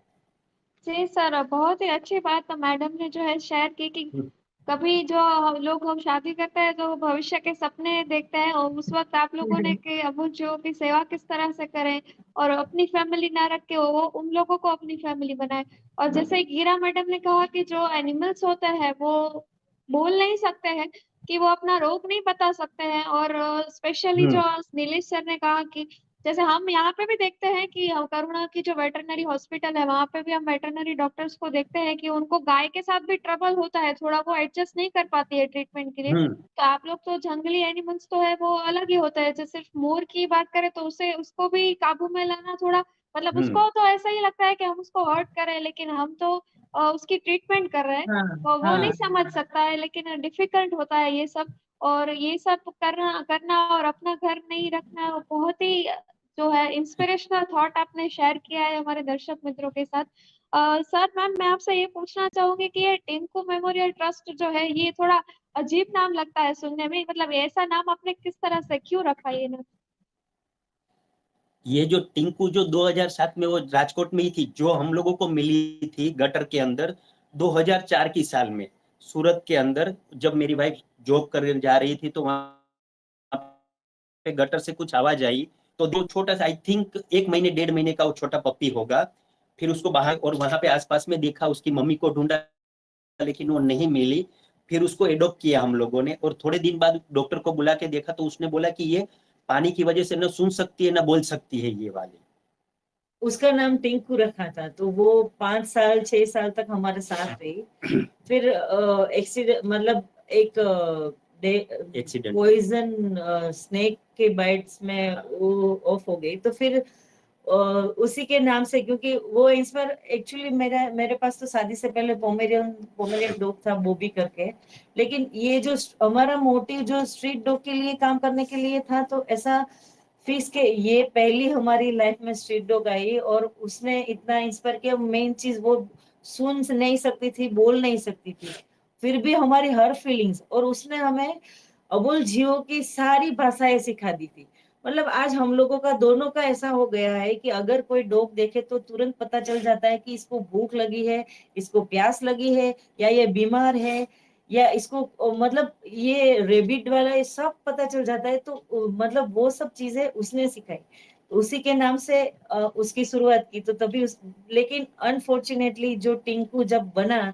जी सर, बहुत ही अच्छी बात तो मैडम ने जो है शेयर की कि कभी जो लोग हम शादी करते हैं तो भविष्य के सपने देखते हैं, और उस वक्त आप लोगों ने कि अब जो की सेवा किस तरह से करें और अपनी फैमिली ना रख के वो उन लोगों को अपनी फैमिली बनाए। और जैसे गीरा मैडम ने कहा कि जो एनिमल्स होते हैं वो बोल नहीं सकते हैं, कि वो अपना रोग नहीं बता सकते हैं, और स्पेशली जो हम्म। नीलेश सर ने कहा कि जैसे हम यहाँ पे भी देखते हैं कि करुणा की जो वेटरनरी हॉस्पिटल है वहां पे भी हम वेटरनरी डॉक्टर्स को देखते हैं कि उनको गाय के साथ भी ट्रबल होता है, थोड़ा वो एडजस्ट नहीं कर पाती है ट्रीटमेंट के लिए। हम्म। तो आप लोग तो जंगली एनिमल्स तो है वो अलग ही होता है, जैसे सिर्फ मोर की बात करें तो उसे उसको भी काबू में लाना थोड़ा मतलब हम्म। उसको तो ऐसा ही लगता है कि हम उसको हर्ट करें, लेकिन हम तो उसकी ट्रीटमेंट कर रहे हैं। हाँ वो नहीं हाँ। समझ सकता है, लेकिन डिफिकल्ट होता है ये सब। और ये सब करना करना और अपना घर नहीं रखना बहुत ही जो है इंस्पिरेशनल थॉट आपने शेयर किया है हमारे दर्शक मित्रों के साथ। सर मैम, मैं आपसे ये पूछना चाहूंगी कि ये टिंकू मेमोरियल ट्रस्ट जो है ये थोड़ा अजीब नाम लगता है सुनने में, मतलब ऐसा नाम आपने किस तरह से क्यों रखा ये नाम? ये जो टिंकू जो 2007 में वो राजकोट में ही थी, जो हम लोगों को मिली थी गटर के अंदर 2004 की साल में सूरत के अंदर, जब मेरी वाइफ जॉब करने जा रही थी, तो वहां पे गटर से कुछ आवाज आई, तो दो छोटा सा, आई थिंक 1 महीने 1.5 महीने का वो छोटा पप्पी होगा, फिर उसको बाहर और वहां पे आसपास में देखा, उसकी मम्मी को ढूंढा लेकिन वो नहीं मिली। फिर उसको एडॉप्ट किया हम लोगों ने, और थोड़े दिन बाद डॉक्टर को बुला के देखा तो उसने बोला कि ये पानी की वजह से न सुन सकती है न बोल सकती है ये वाली। उसका नाम टिंकू रखा था, तो वो 5 साल 6 साल तक हमारे साथ रही। फिर एक्सीडेंट, मतलब एक एक्सीडेंट पॉइजन स्नेक के बाइट्स में वो ऑफ हो गई, तो फिर उसी के नाम से, क्योंकि वो इस पर एक्चुअली मेरे पास तो शादी से पहले पोमेरियन डॉग था, बोबी करके। लेकिन ये जो हमारा मोटिव जो स्ट्रीट डॉग के लिए काम करने के लिए था, तो ऐसा फीस के ये पहली हमारी लाइफ में स्ट्रीट डॉग आई, और उसने इतना इंस्पायर किया। मेन चीज वो सुन नहीं सकती थी, बोल नहीं सकती थी, फिर भी हमारी हर फीलिंग्स, और उसने हमें अबुल जियो की सारी भाषाएं सिखा दी थी। मतलब आज हम लोगों का दोनों का ऐसा हो गया है कि अगर कोई डॉग देखे तो तुरंत पता चल जाता है कि इसको भूख लगी है, इसको प्यास लगी है, या ये बीमार है, या इसको मतलब ये रेबिट वाला, ये सब पता चल जाता है। तो मतलब वो सब चीजें उसने सिखाई, उसी के नाम से उसकी शुरुआत की। तो तभी लेकिन अनफॉर्चुनेटली जो टिंकू जब बना,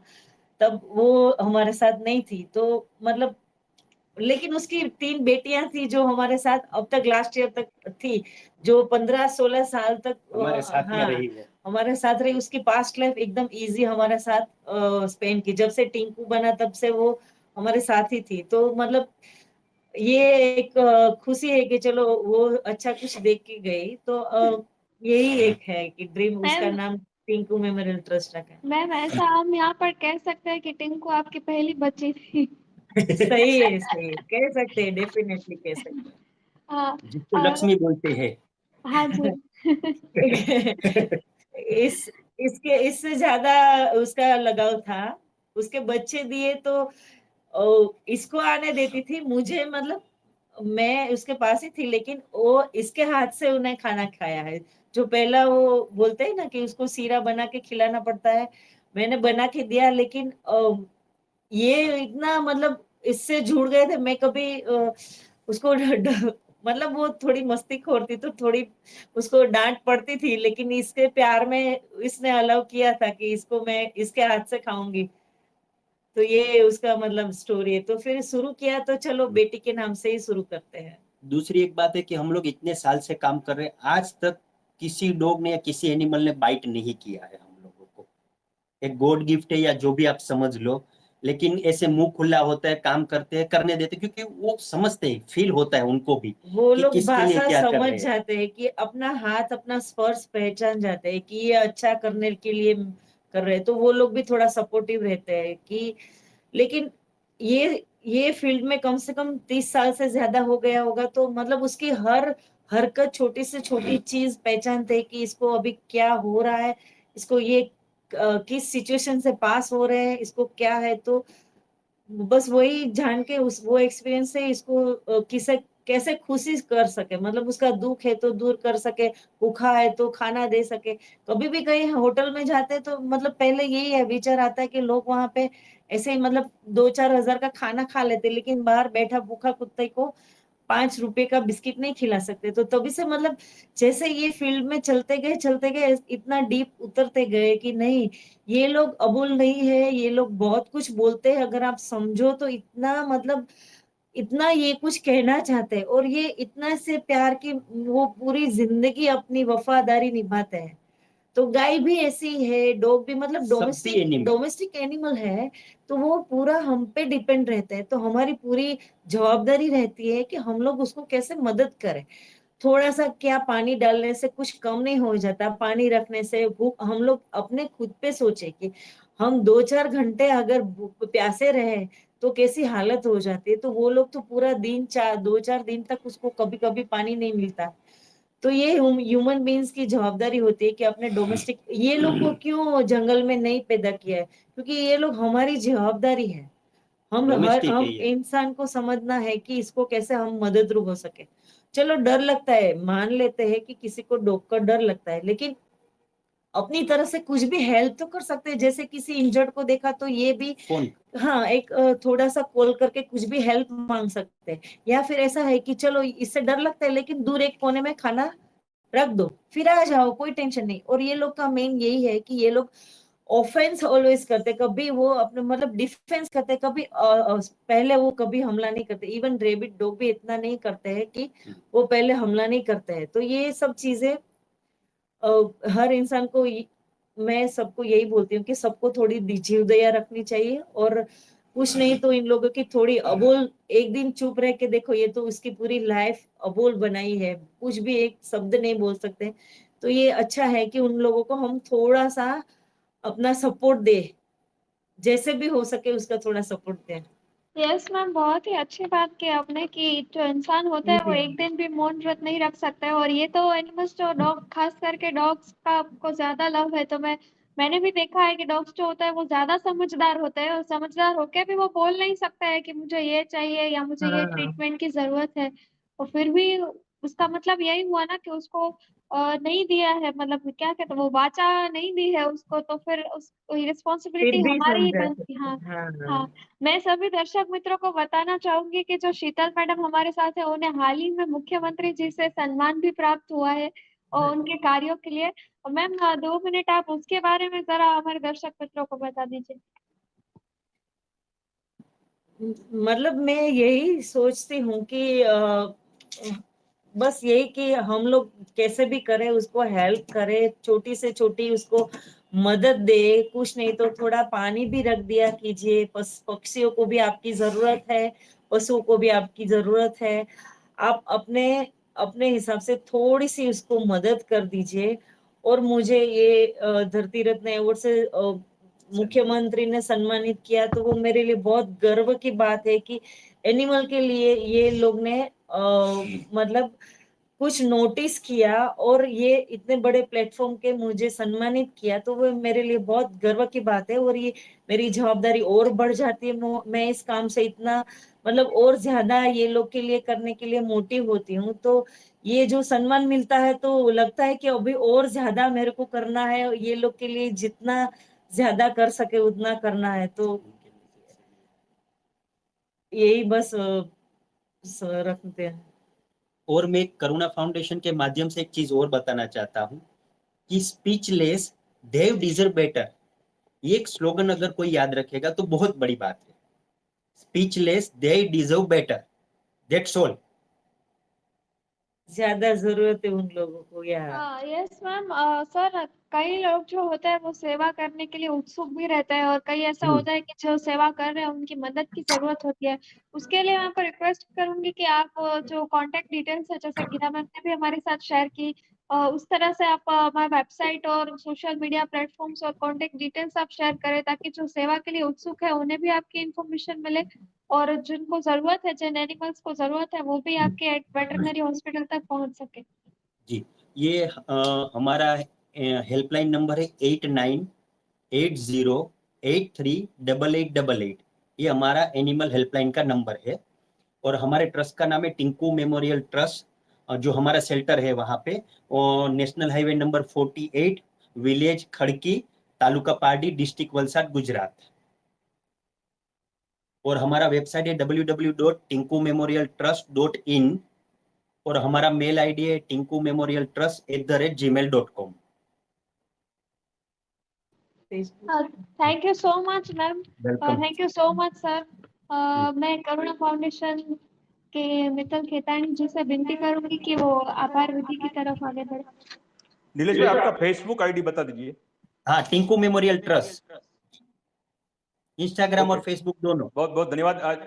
तब वो हमारे साथ नहीं थी, तो मतलब लेकिन उसकी 3 बेटियां थी जो हमारे साथ अब तक लास्ट ईयर तक थी, जो 15-16 साल तक हमारे साथ में हाँ रही वो। हमारे साथ रही। उसकी पास्ट लाइफ एकदम इजी हमारे साथ स्पेंड की। जब से टिंकू बना तब से वो हमारे साथ ही थी। तो मतलब ये एक खुशी है कि चलो वो अच्छा कुछ देख के गई। तो यही एक है कि ड्रीम, उसका मैम नाम टिंकू मेमोरियल ट्रस्ट रखा है। मैम ऐसा हम यहाँ पर कह सकते हैं कि टिंकू आपकी पहली बच्ची थी। सही है, कह सकते हैं, डेफिनेटली कह सकते हाँ। जिसको और लक्ष्मी बोलते हैं। हाँ जी। हैं। इस इसके इससे ज्यादा उसका लगाव था। उसके बच्चे दिए तो इसको आने देती थी मुझे, मतलब मैं उसके पास ही थी, लेकिन वो इसके हाथ से उन्हें खाना खाया है। जो पहला वो बोलते हैं ना कि उसको सीरा बना के खिलाना पड़ता है, मैंने बना के दिया, लेकिन ये इतना मतलब इससे जुड़ गए थे। मैं कभी उसको मतलब वो थोड़ी मस्तीखोर थी, तो थोड़ी उसको डांट पड़ती थी, लेकिन इसके प्यार में इसने अलाउ किया था कि इसको मैं इसके हाथ से खाऊंगी। तो ये उसका मतलब स्टोरी है। तो फिर शुरू किया, तो चलो बेटी के नाम से ही शुरू करते हैं। दूसरी एक बात है कि हम लोग इतने साल से काम कर रहे हैं, आज तक किसी डॉग ने या किसी एनिमल ने बाइट नहीं किया है हम लोगों को। एक गॉड गिफ्ट है या जो भी आप समझ लो, लेकिन ऐसे मुंह खुला होता है, काम करते हैं, करने देते, क्योंकि वो समझते हैं, फील होता है उनको भी वो कि लोग किसके लिए भाषा क्या कर समझ रहे हैं। जाते हैं कि अपना हाथ अपना स्पर्श पहचान जाते हैं कि ये अच्छा करने के लिए कर रहे हैं, तो वो लोग भी थोड़ा सपोर्टिव रहते हैं कि। लेकिन ये फील्ड में कम से कम 30 साल से ज्यादा हो गया होगा, तो मतलब उसकी हर हरकत, छोटी से छोटी चीज पहचानते हैं कि इसको अभी क्या हो रहा है, इसको ये किस सिचुएशन से पास हो रहे हैं, इसको क्या है। तो बस वही जान के उस वो एक्सपीरियंस से इसको किसे कैसे खुशी कर सके, मतलब उसका दुख है तो दूर कर सके, भूखा है तो खाना दे सके। कभी भी कहीं होटल में जाते तो मतलब पहले यही है विचार आता है कि लोग वहां पे ऐसे ही मतलब 2-4 हजार का खाना खा लेते, लेकिन बाहर बैठा भूखा कुत्ते को 5 रुपए का बिस्किट नहीं खिला सकते। तो तभी से मतलब जैसे ये फील्ड में चलते गए इतना डीप उतरते गए कि नहीं, ये लोग अबुल नहीं है, ये लोग बहुत कुछ बोलते हैं, अगर आप समझो तो इतना मतलब इतना ये कुछ कहना चाहते हैं, और ये इतना से प्यार की वो पूरी जिंदगी अपनी वफादारी निभाते हैं। तो गाय भी ऐसी है, डॉग भी, मतलब सभी एनिमल डोमेस्टिक एनिमल है। तो वो पूरा हम पे डिपेंड रहते हैं, तो हमारी पूरी जवाबदारी रहती है कि हम लोग उसको कैसे मदद करें। थोड़ा सा क्या पानी डालने से कुछ कम नहीं हो जाता, पानी रखने से भूख, हम लोग अपने खुद पे सोचे कि हम 2-4 घंटे अगर प्यासे रहे तो कैसी हालत हो जाती है। तो वो लोग तो पूरा दिन 2-4 दिन तक उसको कभी कभी पानी नहीं मिलता। तो ये ह्यूमन बींग्स की जवाबदारी होती है कि अपने डोमेस्टिक, ये लोग को क्यों जंगल में नहीं पैदा किया है, क्योंकि ये लोग हमारी जवाबदारी है। डोमेस्टिक है हम ये। इंसान को समझना है कि इसको कैसे हम मददरूप हो सके। चलो डर लगता है, मान लेते हैं कि किसी को डॉग का डर लगता है, लेकिन अपनी तरह से कुछ भी हेल्प तो कर सकते हैं। जैसे किसी इंजर्ड को देखा तो ये भी फोन हाँ एक थोड़ा सा कॉल करके कुछ भी हेल्प मांग सकते हैं। या फिर ऐसा है कि चलो इससे डर लगता है लेकिन दूर एक कोने में खाना रख दो, फिर आ जाओ, कोई टेंशन नहीं। और ये लोग का मेन यही है कि ये लोग ऑफेंस ऑलवेज करते, कभी वो अपने मतलब डिफेंस करते, कभी पहले वो कभी हमला नहीं करते। इवन रेबिट डॉग भी इतना नहीं करते हैं कि वो पहले हमला नहीं करते हैं। तो ये सब चीजें हर इंसान को मैं सबको यही बोलती हूँ कि सबको थोड़ी जीवदया रखनी चाहिए। और कुछ नहीं तो इन लोगों की थोड़ी अबोल, एक दिन चुप रह के देखो, ये तो उसकी पूरी लाइफ अबोल बनाई है, कुछ भी एक शब्द नहीं बोल सकते। तो ये अच्छा है कि उन लोगों को हम थोड़ा सा अपना सपोर्ट दे, जैसे भी हो सके उसका थोड़ा सपोर्ट दें। यस मैम, बहुत ही अच्छी बात की आपने कि जो इंसान होता है वो एक दिन भी मौन व्रत नहीं रख सकता है। और ये तो एनिमल्स जो डॉग, खास करके डॉग्स का आपको ज्यादा लव है, तो मैंने भी देखा है कि डॉग्स जो होता है वो ज्यादा समझदार होता है, और समझदार होके भी वो बोल नहीं सकता है कि मुझे ये चाहिए या मुझे ये हाँ ट्रीटमेंट की जरूरत है। और फिर भी उसका मतलब यही हुआ ना कि उसको नहीं दिया है, मतलब क्या कहते हैं, वो वाचा नहीं दी है उसको, तो फिर उस फिर रिस्पॉन्सिबिलिटी भी हमारी ही समझा बनती। सकते हाँ हैं। हाँ हाँ। हाँ। मैं सभी दर्शक मित्रों को बताना चाहूंगी कि जो शीतल मैडम हमारे साथ है, उन्हें हाल ही में मुख्यमंत्री जी से सम्मान भी प्राप्त हुआ है और उनके कार्यों के लिए। और मैम 2 मिनट आप उसके बारे में जरा हमारे दर्शक मित्रों को बता दीजिए। मतलब मैं यही सोचती हूँ कि बस यही कि हम लोग कैसे भी करें, उसको हेल्प करें, छोटी से छोटी उसको मदद दे। कुछ नहीं तो थोड़ा पानी भी रख दिया कीजिए। पक्षियों को भी आपकी जरूरत है, पशुओं को भी आपकी जरूरत है। आप अपने अपने हिसाब से थोड़ी सी उसको मदद कर दीजिए। और मुझे ये धरती रत्न अवार्ड से मुख्यमंत्री ने सम्मानित किया, तो वो मेरे लिए बहुत गर्व की बात है कि एनिमल के लिए ये लोग ने मतलब कुछ नोटिस किया और ये इतने बड़े प्लेटफॉर्म के मुझे सम्मानित किया, तो वो मेरे लिए बहुत गर्व की बात है। और ये मेरी जवाबदारी और बढ़ जाती है। मैं इस काम से इतना मतलब और ज्यादा ये लोग के लिए करने के लिए मोटिव होती हूँ। तो ये जो सम्मान मिलता है तो लगता है कि अभी और ज्यादा मेरे को करना है, ये लोग के लिए जितना ज्यादा कर सके उतना करना है। तो यही बस रखते हैं। और मैं करुणा फाउंडेशन के माध्यम से एक चीज और बताना चाहता हूँ कि स्पीचलेस देव डिजर्व बेटर, ये एक स्लोगन अगर कोई याद रखेगा तो बहुत बड़ी बात है। Speechless they deserve better, that's all. ज्यादा जरूरत है उन लोगों को यहाँ। Yes ma'am. सर, कई लोग जो होते हैं वो सेवा करने के लिए उत्सुक भी रहते हैं, और कई ऐसा होता है कि जो सेवा कर रहे हैं उनकी मदद की जरूरत होती है। उसके लिए मैं आपको रिक्वेस्ट करूंगी कि आप जो कांटेक्ट डिटेल्स है, जैसे गीता मैम ने भी हमारे साथ शेयर की, उस तरह से आप हमारे वेबसाइट और सोशल मीडिया प्लेटफॉर्म्स और कांटेक्ट डिटेल्स आप शेयर करें, ताकि जो सेवा के लिए उत्सुक है उन्हें भी आपकी इंफॉर्मेशन मिले, और जिनको जरूरत है, जिन एनिमल्स को जरूरत है, वो भी आपके वेटरनरी हॉस्पिटल तक पहुंच सके। जी, ये हमारा हेल्पलाइन नंबर है 8980838888। ये हमारा एनिमल हेल्पलाइन का नंबर है। और हमारे ट्रस्ट का नाम है टिंकू मेमोरियल ट्रस्ट। जो हमारा शेल्टर है वहाँ पे, और नेशनल हाईवे नंबर 48, विलेज खड़की, तालुका पारडी, डिस्ट्रिक्ट वलसाड, गुजरात। और हमारा वेबसाइट है www.tinkumemorialtrust.in। और हमारा मेल आईडी है tinkumemorialtrust@gmail.com। Thank you so much ma'am. Welcome. Thank you so much sir. मैं करुणा फाउंडेशन के मित्तल खेतानी जी से विनती करूंगी कि वो आभार विधि की तरफ आगे बढ़े। नीलेश भाई, आपका फेसबुक आईडी बता दीजिए। हाँ, टिंकू मेमोरियल ट्रस्ट, इंस्टाग्राम और ओके, फेसबुक दोनों। बहुत बहुत धन्यवाद। आज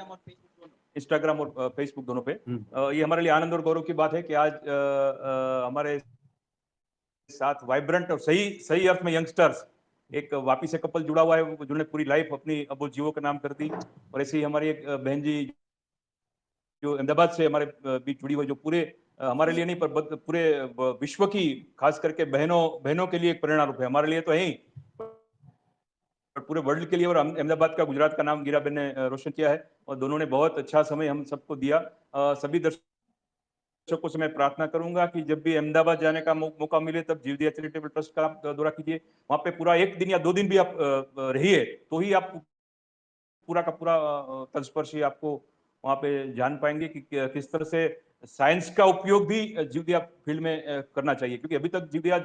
इंस्टाग्राम और फेसबुक दोनों पे ये हमारे लिए आनंद और गौरव की बात है कि आज हमारे साथ वाइब्रेंट और सही सही अर्थ में यंगस्टर्स, एक वापी से कपल जुड़ा हुआ है, जिन्होंने पूरी लाइफ अपनी अबोल जीवों का नाम कर दी। और ऐसे ही हमारी एक बहन जी जो अहमदाबाद से हमारे बीच जुड़ी हुई, जो पूरे हमारे लिए नहीं पर पूरे विश्व की, खास करके बहनों बहनों के लिए एक प्रेरणा रूप है। हमारे लिए तो है ही, पर पूरे वर्ल्ड के लिए। और अहमदाबाद का, गुजरात का नाम गीराबेन ने रोशन किया है, और दोनों ने बहुत अच्छा समय हम सबको दिया। सभी दर्शक दर्शकों से मैं प्रार्थना करूंगा कि जब भी अहमदाबाद जाने का मौका मिले तब जीवदया चैरिटेबल ट्रस्ट का आप दौरा कीजिए। वहां पे पूरा 1 दिन या 2 दिन भी आप रहिए तो ही आप पूरा का पूरा तलस्पर्शी आपको वहां पे जान पाएंगे कि किस तरह से साइंस का उपयोग भी जीवदया फील्ड में करना चाहिए, क्योंकि अभी तक जीवदया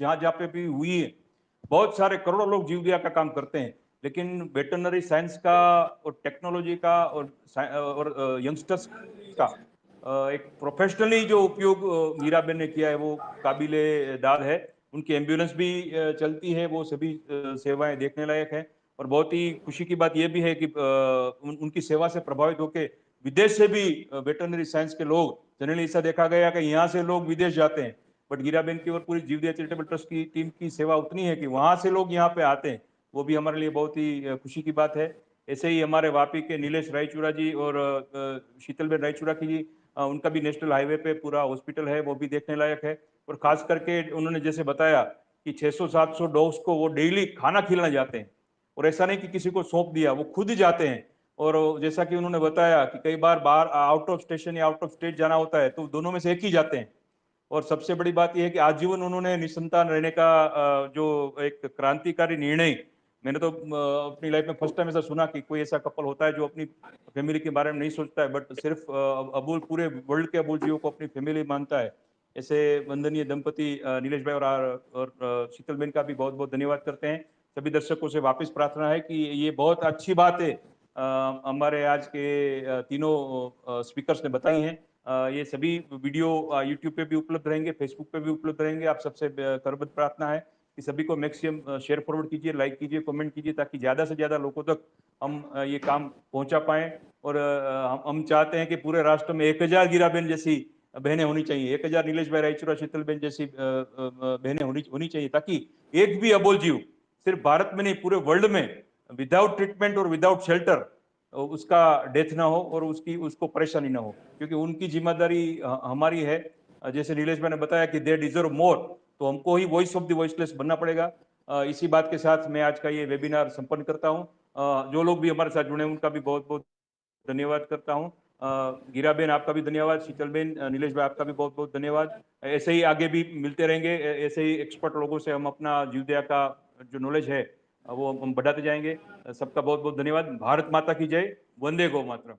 जहां जहां पे भी हुई है बहुत सारे करोड़ों लोग जीवदया का काम करते हैं, लेकिन वेटरनरी साइंस का और टेक्नोलॉजी का और यंगस्टर्स का एक प्रोफेशनली जो उपयोग मीराबेन ने किया है वो काबिले दाद है। उनकी एम्बुलेंस भी चलती है, वो सभी सेवाएं देखने लायक है। और बहुत ही खुशी की बात यह भी है कि उनकी सेवा से प्रभावित होकर विदेश से भी वेटरनरी साइंस के लोग, जनरली ऐसा देखा गया कि यहाँ से लोग विदेश जाते हैं, बट गिराबेन की और पूरी जीवदया चैरिटेबल ट्रस्ट की टीम की सेवा उतनी है कि वहां से लोग यहाँ पे आते हैं। वो भी हमारे लिए बहुत ही खुशी की बात है। ऐसे ही हमारे वापी के नीलेश रायचूरा जी और शीतलबेन रायचूरा की जी, उनका भी नेशनल हाईवे पे पूरा हॉस्पिटल है, वो भी देखने लायक है। और खास करके उन्होंने जैसे बताया कि 600-700 डॉग्स को वो डेली खाना खिलाने जाते हैं, और ऐसा नहीं कि किसी को सौंप दिया, वो खुद ही जाते हैं। और जैसा कि उन्होंने बताया कि कई बार बाहर आउट ऑफ स्टेशन या आउट ऑफ स्टेट जाना होता है तो दोनों में से एक ही जाते हैं। और सबसे बड़ी बात यह है कि आजीवन उन्होंने निसंतान रहने का जो एक क्रांतिकारी निर्णय, मैंने तो अपनी लाइफ में फर्स्ट टाइम ऐसा सुना कि कोई ऐसा कपल होता है जो अपनी फैमिली के बारे में नहीं सोचता है, बट सिर्फ अबूल पूरे वर्ल्ड के अबूल जीवों को अपनी फैमिली मानता है। ऐसे वंदनीय दंपति नीलेश भाई और शीतलबेन का भी बहुत बहुत धन्यवाद करते हैं। सभी दर्शकों से वापस प्रार्थना है कि ये बहुत अच्छी बात है हमारे आज के तीनों स्पीकर्स ने बताई हैं। ये सभी वीडियो यूट्यूब पे भी उपलब्ध रहेंगे, फेसबुक पे भी उपलब्ध रहेंगे। आप सबसे करबद्ध प्रार्थना है कि सभी को मैक्सिमम शेयर फॉरवर्ड कीजिए, लाइक कीजिए, कमेंट कीजिए, ताकि ज्यादा से ज्यादा लोगों तक हम ये काम पहुंचा पाएं। और हम चाहते हैं कि पूरे राष्ट्र में 1000 गिराबेन जैसी बहनें होनी चाहिए, 1000 नीलेश भाई रायचूरा शीतलबेन जैसी बहनें होनी चाहिए, ताकि एक भी अबोल जीव सिर्फ भारत में नहीं पूरे वर्ल्ड में विदाउट ट्रीटमेंट और विदाउट शेल्टर उसका डेथ ना हो और उसको परेशानी ना हो, क्योंकि उनकी जिम्मेदारी हमारी है। जैसे नीलेश भाई ने बताया कि दे डिजर्व मोर, तो हमको ही वॉइस ऑफ द वॉइसलेस बनना पड़ेगा। इसी बात के साथ मैं आज का ये वेबिनार संपन्न करता हूँ। जो लोग भी हमारे साथ जुड़े हैं उनका भी बहुत बहुत धन्यवाद करता हूँ। गिराबेन आपका भी धन्यवाद, शीतलबेन, नीलेश भाई आपका भी बहुत बहुत धन्यवाद। ऐसे ही आगे भी मिलते रहेंगे, ऐसे ही एक्सपर्ट लोगों से हम अपना जीवदया का जो नॉलेज है वो हम बढ़ाते जाएंगे। सबका बहुत बहुत धन्यवाद। भारत माता की जय, वंदे गौ मातरम।